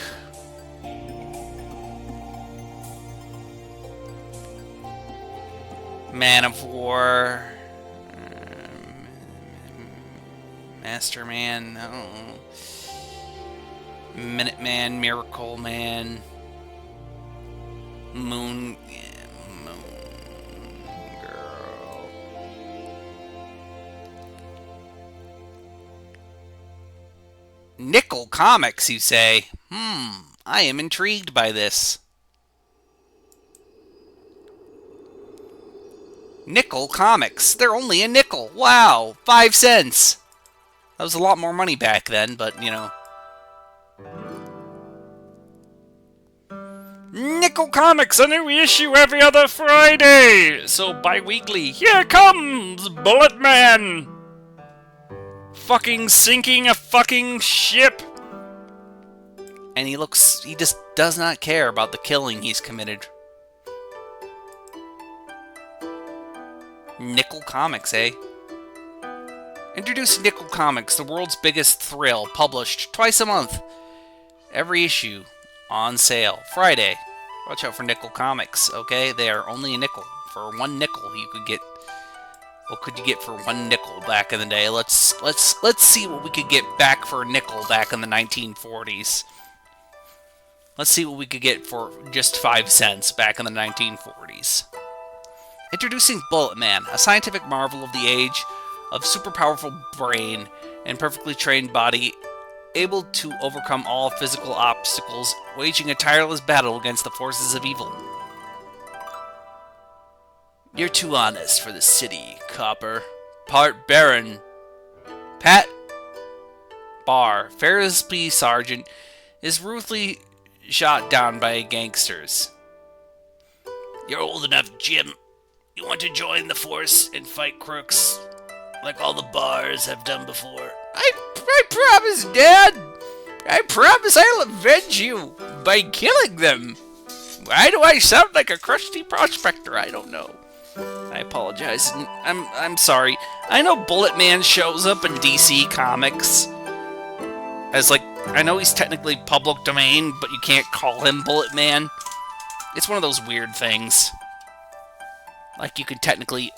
Man of War, Master Man, I don't know, Minuteman, Miracle Man, Moon Girl, Nickel Comics, you say? I am intrigued by this. Nickel Comics. They're only a nickel. Wow, 5 cents. That was a lot more money back then, but, you know. Nickel Comics, a new issue every other Friday. So bi-weekly. Here comes Bullet Man. Fucking sinking a fucking ship. And he just does not care about the killing he's committed. Nickel Comics, eh? Introduce Nickel Comics, the world's biggest thrill, published twice a month. Every issue on sale. Friday. Watch out for Nickel Comics, okay? They are only a nickel. For 1 nickel, you could get... What could you get for 1 nickel back in the day? Let's see what we could get back for a nickel back in the 1940s. Let's see what we could get for just 5 cents back in the 1940s. Introducing Bullet Man, a scientific marvel of the age, of super powerful brain and perfectly trained body, able to overcome all physical obstacles, waging a tireless battle against the forces of evil. You're too honest for the city, Copper. Part Baron. Pat Barr, Ferris P. Sergeant, is ruthlessly shot down by gangsters. You're old enough, Jim. You want to join the force and fight crooks, like all the bars have done before? I promise, Dad! I promise I'll avenge you by killing them! Why do I sound like a crusty prospector? I don't know. I apologize. I'm sorry. I know Bullet Man shows up in DC Comics as, like, I know he's technically public domain, but you can't call him Bullet Man. It's one of those weird things. Like, you could technically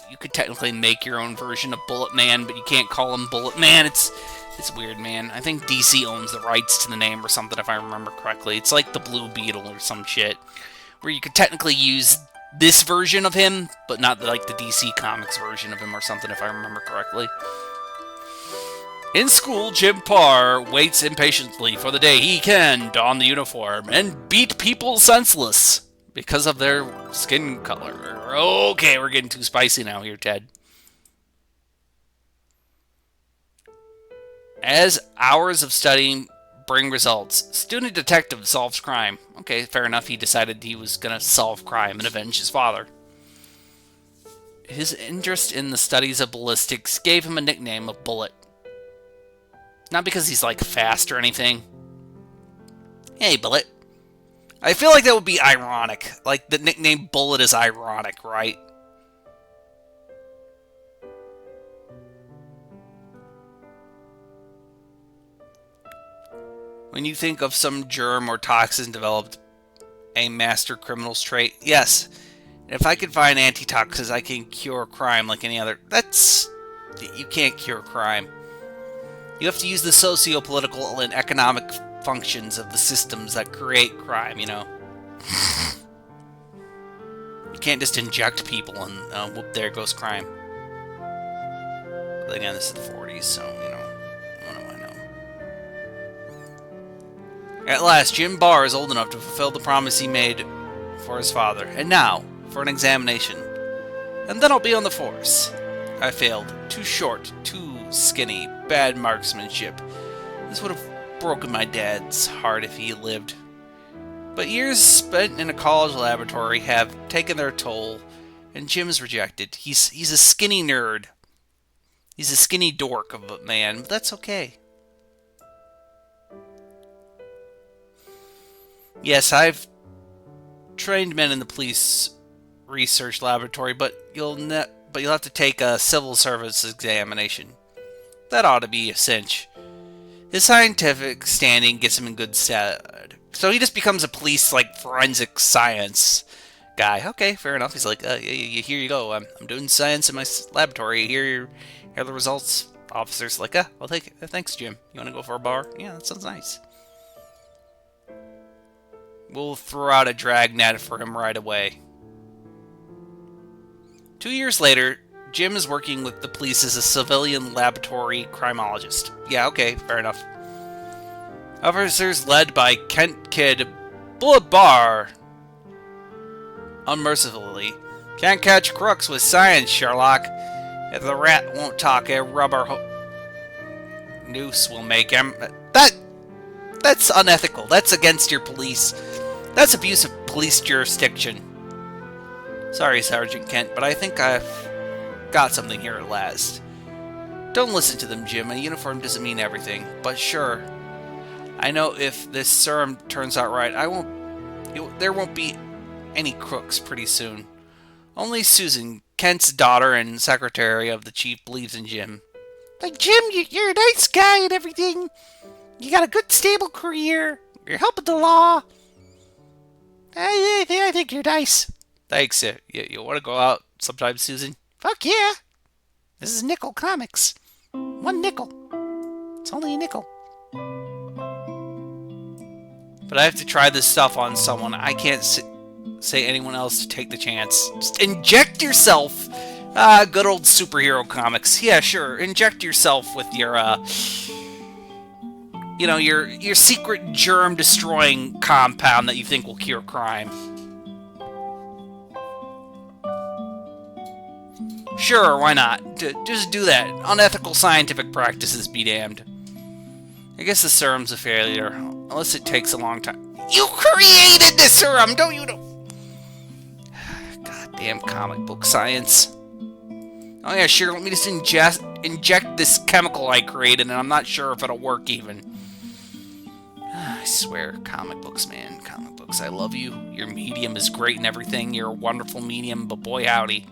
make your own version of Bullet Man, but you can't call him Bullet Man. It's weird, man. I think DC owns the rights to the name or something, if I remember correctly. It's like the Blue Beetle or some shit, where you could technically use this version of him, but not like the DC Comics version of him or something, if I remember correctly. In school, Jim Parr waits impatiently for the day he can don the uniform and beat people senseless because of their skin color. Okay, we're getting too spicy now here, Ted. As hours of studying bring results, student detective solves crime. Okay, fair enough. He decided he was going to solve crime and avenge his father. His interest in the studies of ballistics gave him a nickname of Bullet. Not because he's, like, fast or anything. Hey, Bullet. I feel like that would be ironic. Like, the nickname Bullet is ironic, right? When you think of some germ or toxin developed a master criminal's trait, yes. If I can find antitoxins, I can cure crime like any other. You can't cure crime. You have to use the socio-political and economic functions of the systems that create crime, you know. You can't just inject people and, whoop, there goes crime. But again, this is the 40s, so, you know, what do I know? At last, Jim Barr is old enough to fulfill the promise he made for his father. And now, for an examination. And then I'll be on the force. I failed. Too short, too skinny, bad marksmanship. This would have broken my dad's heart if he lived. But years spent in a college laboratory have taken their toll, and Jim's rejected. He's a skinny nerd. He's a skinny dork of a man, but that's okay. Yes, I've trained men in the police research laboratory, but you'll have to take a civil service examination. That ought to be a cinch. His scientific standing gets him in good stead. So he just becomes a police, like, forensic science guy. Okay, fair enough. He's like, here you go. I'm doing science in my laboratory. Here are the results. Officer's like, I'll take it. Thanks, Jim. You want to go for a bar? Yeah, that sounds nice. We'll throw out a dragnet for him right away. 2 years later, Jim is working with the police as a civilian laboratory criminologist. Yeah, okay, fair enough. Officers led by Kent Kid Blood Bar unmercifully. Can't catch crooks with science, Sherlock. If the rat won't talk, a rubber noose will make him. That's unethical. That's against your police. That's abuse of police jurisdiction. Sorry, Sergeant Kent, but I think I've got something here at last. Don't listen to them, Jim. A uniform doesn't mean everything. But sure, I know if this serum turns out right, there won't be any crooks pretty soon. Only Susan, Kent's daughter and secretary of the chief, believes in Jim. Like, Jim, you're a nice guy and everything. You got a good, stable career. You're helping the law. I think you're nice. Thanks. You want to go out sometime, Susan? Fuck yeah. This is nickel comics. 1 nickel. It's only a nickel. But I have to try this stuff on someone. I can't say anyone else to take the chance. Just inject yourself. Good old superhero comics. Yeah, sure. Inject yourself with your, your secret germ-destroying compound that you think will cure crime. Sure, why not? Just do that. Unethical scientific practices be damned. I guess the serum's a failure, unless it takes a long time. You created the serum, don't you know? Goddamn comic book science. Oh yeah, sure, let me just inject this chemical I created, and I'm not sure if it'll work even. I swear, comic books, man. Comic books, I love you. Your medium is great and everything. You're a wonderful medium, but boy howdy.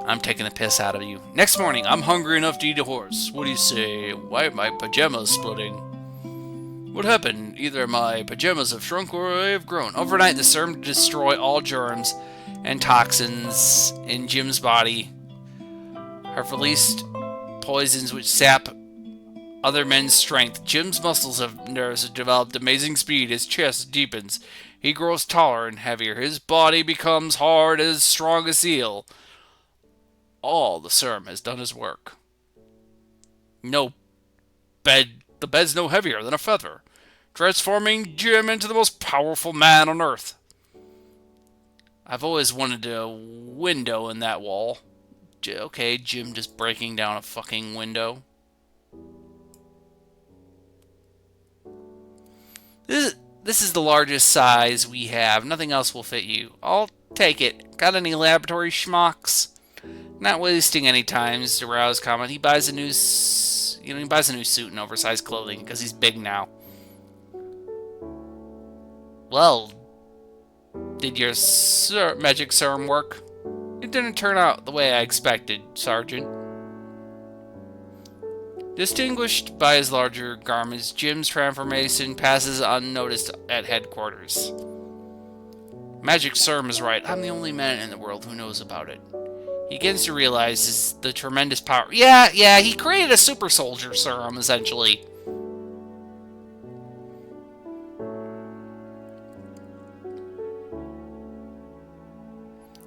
I'm taking the piss out of you. Next morning, I'm hungry enough to eat a horse. What do you say? Why are my pajamas splitting? What happened? Either my pajamas have shrunk or I have grown. Overnight, the serum to destroy all germs and toxins in Jim's body have released poisons which sap other men's strength. Jim's muscles have developed amazing speed. His chest deepens. He grows taller and heavier. His body becomes hard as strong as steel. All the serum has done his work. The bed's no heavier than a feather, transforming Jim into the most powerful man on earth. I've always wanted a window in that wall. Okay, Jim just breaking down a fucking window. This is the largest size we have. Nothing else will fit you. I'll take it. Got any laboratory schmucks? Not wasting any time to rouse comment. He buys a new suit and oversized clothing because he's big now. Well, did your magic serum work? It didn't turn out the way I expected, Sergeant. Distinguished by his larger garments, Jim's transformation passes unnoticed at headquarters. Magic serum is right. I'm the only man in the world who knows about it. He begins to realize the tremendous power. Yeah, he created a super soldier serum, essentially.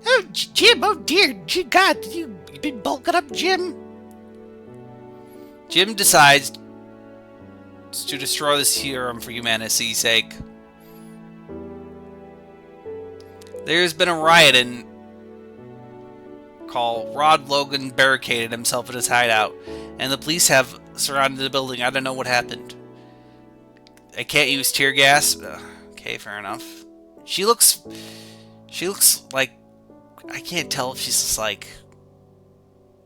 Oh, Jim, oh dear, God, you been bulking up, Jim? Jim decides to destroy the serum for humanity's sake. There's been a riot in Rod Logan barricaded himself in his hideout, and the police have surrounded the building. I don't know what happened. I can't use tear gas. Okay, fair enough. She looks like, I can't tell if she's just like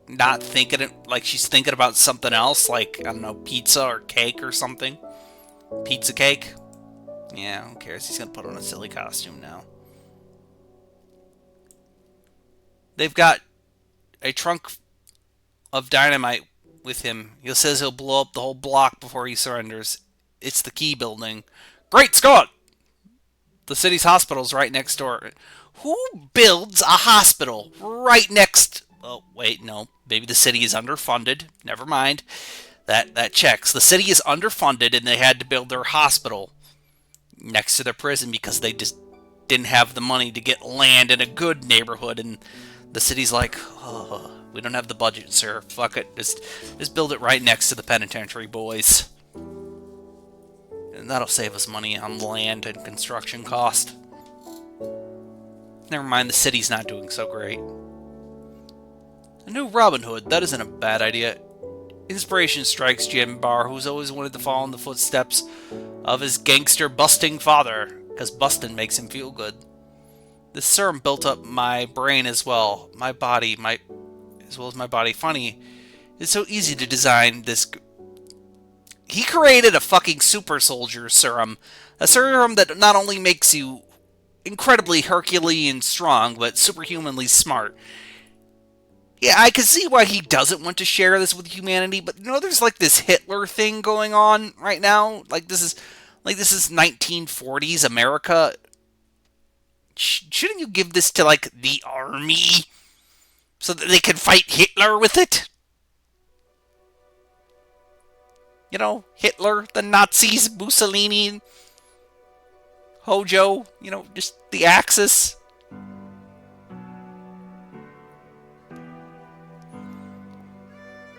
not thinking it, like she's thinking about something else, like, I don't know, pizza or cake or something. Pizza cake? Yeah, who cares? He's gonna put on a silly costume now. They've got a trunk of dynamite with him. He says he'll blow up the whole block before he surrenders. It's the Key building. Great Scott! The city's hospital's right next door. Who builds a hospital right next... Oh, wait, no. Maybe the city is underfunded. Never mind. That checks. The city is underfunded and they had to build their hospital next to their prison because they just didn't have the money to get land in a good neighborhood, and the city's like, oh, we don't have the budget, sir. Fuck it. Just build it right next to the penitentiary, boys. That'll save us money on land and construction cost. Never mind, the city's not doing so great. A new Robin Hood, that isn't a bad idea. Inspiration strikes Jim Barr, who's always wanted to follow in the footsteps of his gangster-busting father, because busting makes him feel good. This serum built up my brain as well. As well as my body. Funny, it's so easy to design this. He created a fucking super soldier serum. A serum that not only makes you incredibly Herculean strong, but superhumanly smart. Yeah, I can see why he doesn't want to share this with humanity, but there's like this Hitler thing going on right now. Like this is 1940s America. Shouldn't you give this to like the army so that they can fight Hitler with it? Hitler, the Nazis, Mussolini, Hojo, just the Axis.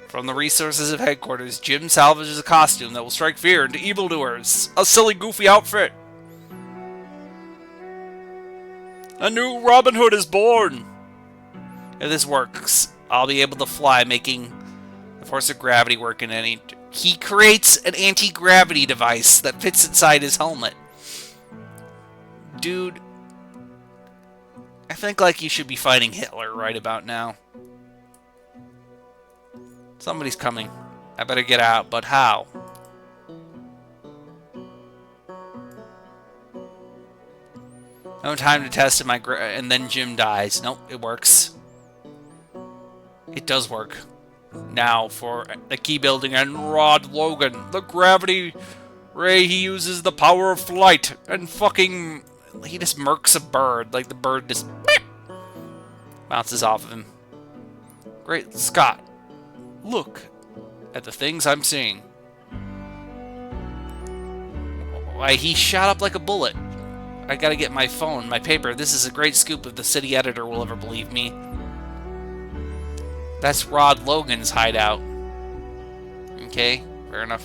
From the resources of headquarters, Jim salvages a costume that will strike fear into evildoers. A silly, goofy outfit. A new Robin Hood is born. If this works, I'll be able to fly, making the force of gravity work in any... He creates an anti-gravity device that fits inside his helmet. Dude, I think like you should be fighting Hitler right about now. Somebody's coming. I better get out, but how? No time to test it, and then Jim dies. Nope, it works. It does work. Now for the key building and Rod Logan. The gravity ray he uses the power of flight and fucking... He just murks a bird. Like the bird just... bounces off of him. Great Scott. Look at the things I'm seeing. Why, he shot up like a bullet. I gotta get my phone, my paper. This is a great scoop if the city editor will ever believe me. That's Rod Logan's hideout. Okay, fair enough.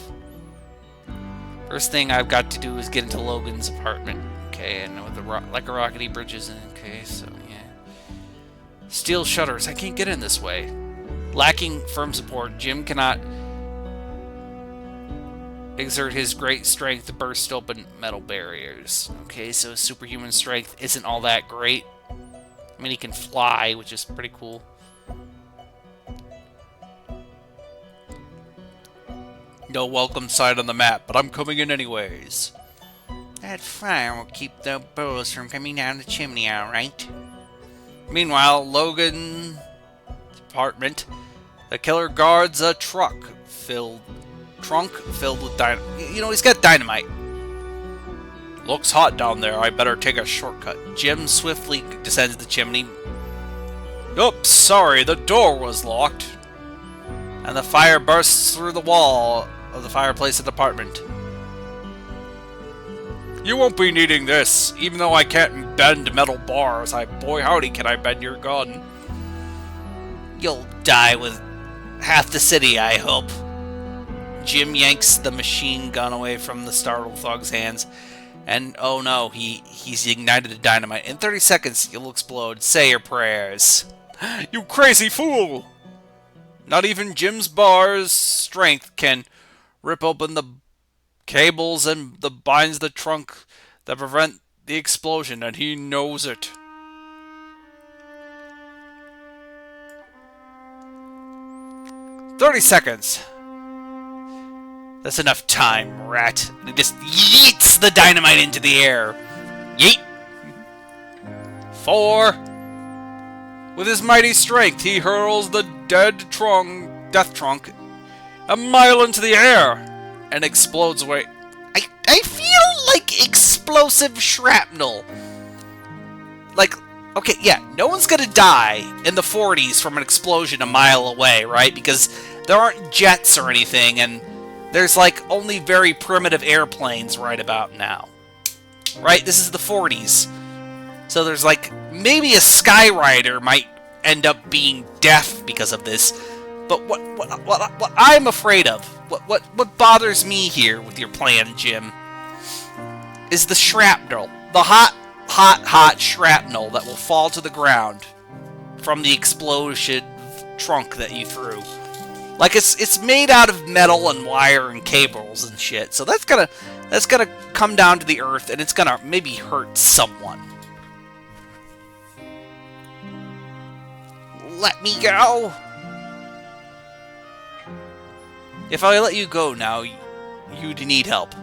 First thing I've got to do is get into Logan's apartment. Okay, and with the like a rockety bridges. Okay, so yeah. Steel shutters. I can't get in this way. Lacking firm support, Jim cannot exert his great strength to burst open metal barriers. Okay, so superhuman strength isn't all that great. I mean, he can fly, which is pretty cool. No welcome sign on the map, but I'm coming in anyways. That fire will keep the bulls from coming down the chimney, alright? Meanwhile, Logan's apartment, the killer guards a trunk filled with dynamite. He's got dynamite. Looks hot down there. I better take a shortcut. Jim swiftly descends the chimney. Oops, sorry, the door was locked. And the fire bursts through the wall of the fireplace of the apartment. You won't be needing this, even though I can't bend metal bars. Boy howdy, can I bend your gun. You'll die with half the city, I hope. Jim yanks the machine gun away from the startled thug's hands. And, oh no, he's ignited the dynamite. In 30 seconds, you'll explode. Say your prayers. You crazy fool! Not even Jim's bar's strength can rip open the cables and binds the trunk that prevent the explosion, and he knows it. "30 seconds. That's enough time, rat." And he just yeets the dynamite into the air. Yeet. 4. With his mighty strength, he hurls the death trunk a mile into the air and explodes away. I feel like explosive shrapnel. Like, okay, yeah, no one's gonna die in the 40s from an explosion a mile away, right? Because there aren't jets or anything, and there's like only very primitive airplanes right about now. Right? This is the 40s. So there's like, maybe a Skyrider might end up being deaf because of this. But what I'm afraid of, what bothers me here with your plan, Jim, is the shrapnel. The hot shrapnel that will fall to the ground from the explosion trunk that you threw. Like it's made out of metal and wire and cables and shit. So that's gonna come down to the earth and it's gonna maybe hurt someone. Let me go. If I let you go now, you'd need help.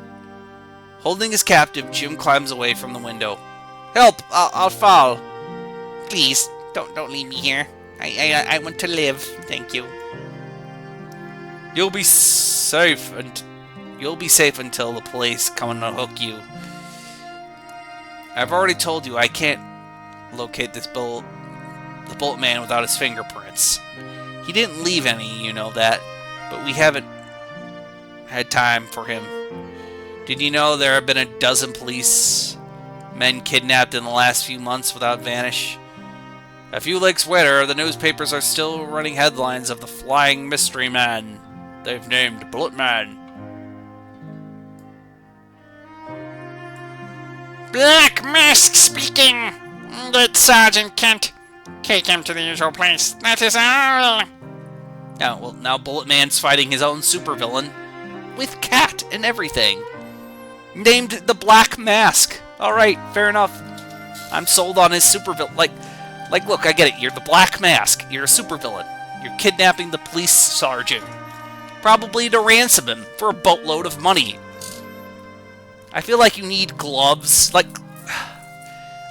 Holding his captive, Jim climbs away from the window. Help! I'll fall. Please, don't leave me here. I want to live. Thank you. You'll be safe until the police come and unhook you. I've already told you I can't locate the bullet man without his fingerprints. He didn't leave any, you know that, but we haven't had time for him. Did you know there have been a dozen police men kidnapped in the last few months without vanish? A few weeks later, the newspapers are still running headlines of the flying mystery man they've named Bullet Man. Black Mask speaking. Get Sergeant Kent. Take him to the usual place. That is all. Now Bullet Man's fighting his own supervillain with Cat and everything. Named the Black Mask. Alright, fair enough. I'm sold on his supervillain. Like, look, I get it. You're the Black Mask. You're a supervillain. You're kidnapping the police sergeant. Probably to ransom him for a boatload of money. I feel like you need gloves. Like,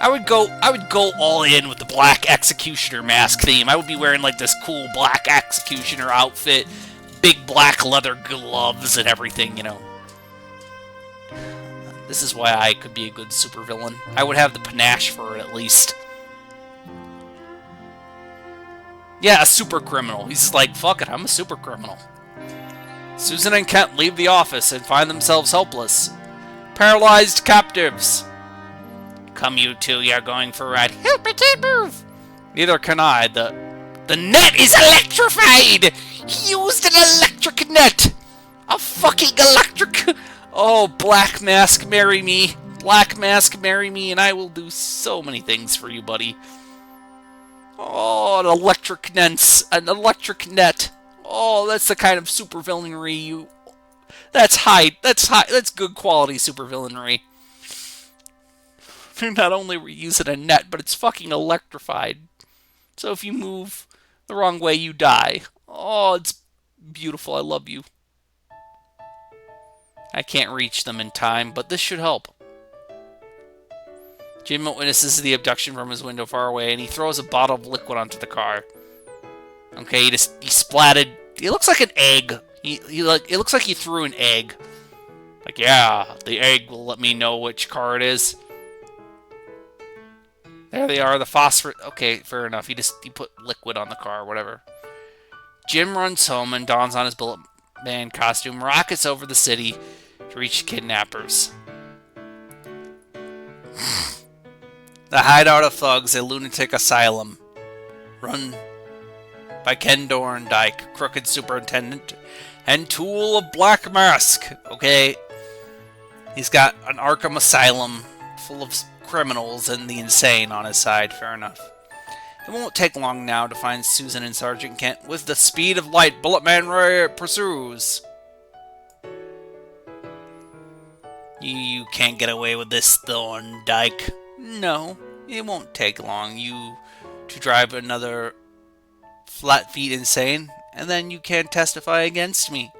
I would go all in with the Black Executioner mask theme. I would be wearing like this cool Black Executioner outfit, big black leather gloves and everything, you know. This is why I could be a good supervillain. I would have the panache for it at least. Yeah, a super criminal. He's like, fuck it, I'm a super criminal. Susan and Kent leave the office and find themselves helpless. Paralyzed captives. Come you two, you're going for a ride. Help, I can't move. Neither can I. The net is electrified! He used an electric net! A fucking electric... Oh, Black Mask, marry me. Black Mask, marry me, and I will do so many things for you, buddy. Oh, an electric net. Oh, that's the kind of supervillainry you... That's good quality supervillainry. Not only were you using a net, but it's fucking electrified. So if you move the wrong way, you die. Oh, it's beautiful. I love you. I can't reach them in time, but this should help. Jim witnesses the abduction from his window far away, and he throws a bottle of liquid onto the car. Okay, he splatted. It looks like an egg. It looks like he threw an egg. Like, yeah, the egg will let me know which car it is. There they are, the phosphorus. Okay, fair enough. He put liquid on the car, whatever. Jim runs home and dons on his Bullet Man costume, rockets over the city to reach kidnappers. The hideout of thugs, a lunatic asylum, run by Ken Dorndike, crooked superintendent, and tool of Black Mask. Okay, he's got an Arkham asylum full of criminals and the insane on his side. Fair enough. It won't take long now to find Susan and Sergeant Kent. With the speed of light, Bullet Man pursues. You can't get away with this, Thorndyke. No, it won't take long. You to drive another flat feet insane, and then you can't testify against me.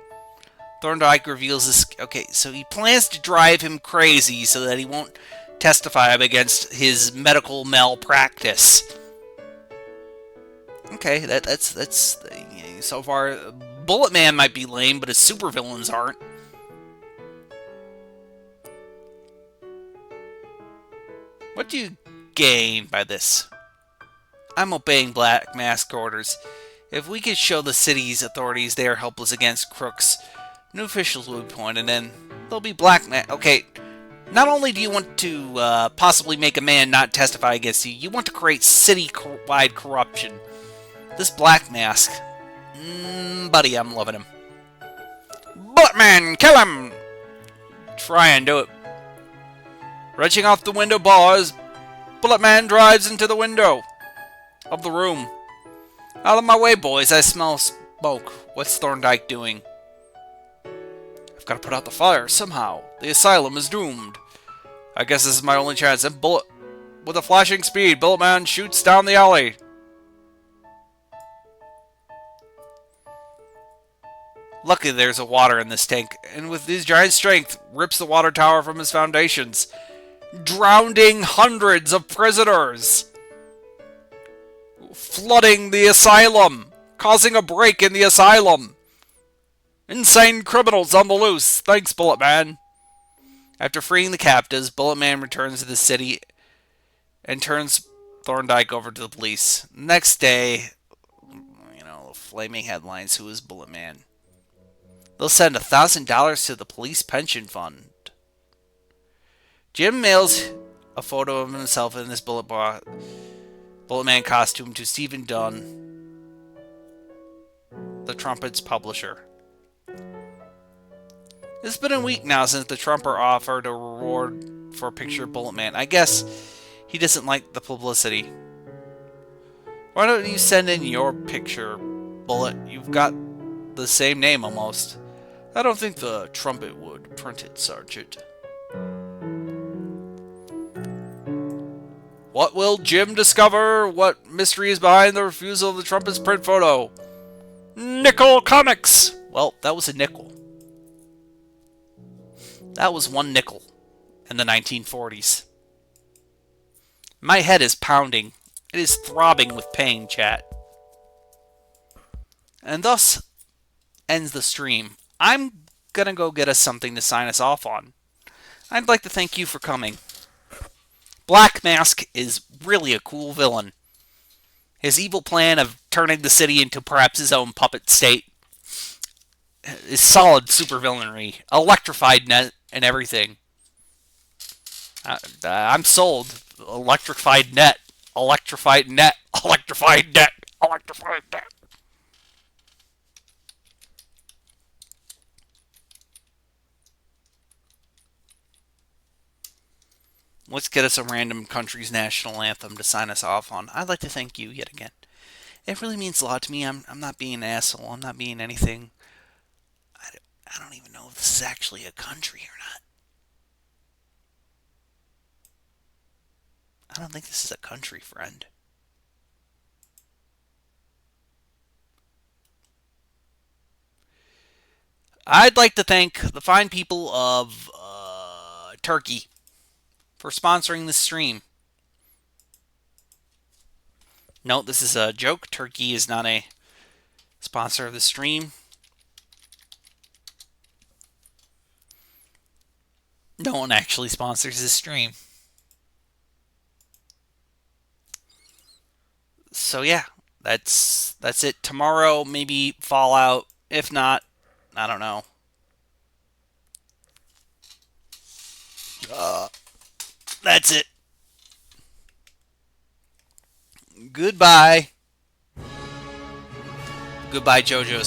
Thorndyke reveals this. Okay, so he plans to drive him crazy so that he won't testify against his medical malpractice. Okay, that's so far. Bullet Man might be lame, but his supervillains aren't. What do you gain by this? I'm obeying Black Mask orders. If we could show the city's authorities they are helpless against crooks, new officials will be appointed, and they'll be Black Mask. Okay, not only do you want to possibly make a man not testify against you, you want to create city-wide corruption. This Black Mask, buddy, I'm loving him. Bullet Man, kill him! Try and do it. Wrenching off the window bars, Bullet Man drives into the window of the room. Out of my way, boys. I smell smoke. What's Thorndyke doing? I've got to put out the fire somehow. The asylum is doomed. I guess this is my only chance. And with a flashing speed, Bullet Man shoots down the alley. Luckily, there's a water in this tank, and with his giant strength, rips the water tower from his foundations, drowning hundreds of prisoners, flooding the asylum, causing a break in the asylum. Insane criminals on the loose. Thanks, Bullet Man. After freeing the captives, Bullet Man returns to the city and turns Thorndyke over to the police. Next day, flaming headlines, who is Bullet Man? They'll send $1,000 to the police pension fund. Jim mails a photo of himself in this Bullet Man costume to Stephen Dunn, the Trumpet's publisher. It's been a week now since the Trumper offered a reward for a picture of Bullet Man. I guess he doesn't like the publicity. Why don't you send in your picture, Bullet? You've got the same name almost. I don't think the Trumpet would print it, Sergeant. What will Jim discover? What mystery is behind the refusal of the Trumpet's print photo? Nickel Comics! Well, that was a nickel. That was one nickel in the 1940s. My head is pounding. It is throbbing with pain, chat. And thus ends the stream. I'm gonna go get us something to sign us off on. I'd like to thank you for coming. Black Mask is really a cool villain. His evil plan of turning the city into perhaps his own puppet state is solid supervillainry. Electrified net and everything. I'm sold. Electrified net. Electrified net. Electrified net. Electrified net. Let's get us a random country's national anthem to sign us off on. I'd like to thank you yet again. It really means a lot to me. I'm not being an asshole. I'm not being anything. I don't even know if this is actually a country or not. I don't think this is a country, friend. I'd like to thank the fine people of Turkey for sponsoring this stream. Note, this is a joke. Turkey is not a sponsor of the stream. No one actually sponsors this stream. So yeah, that's it. Tomorrow, maybe Fallout. If not, I don't know. That's it. Goodbye. Goodbye, JoJo.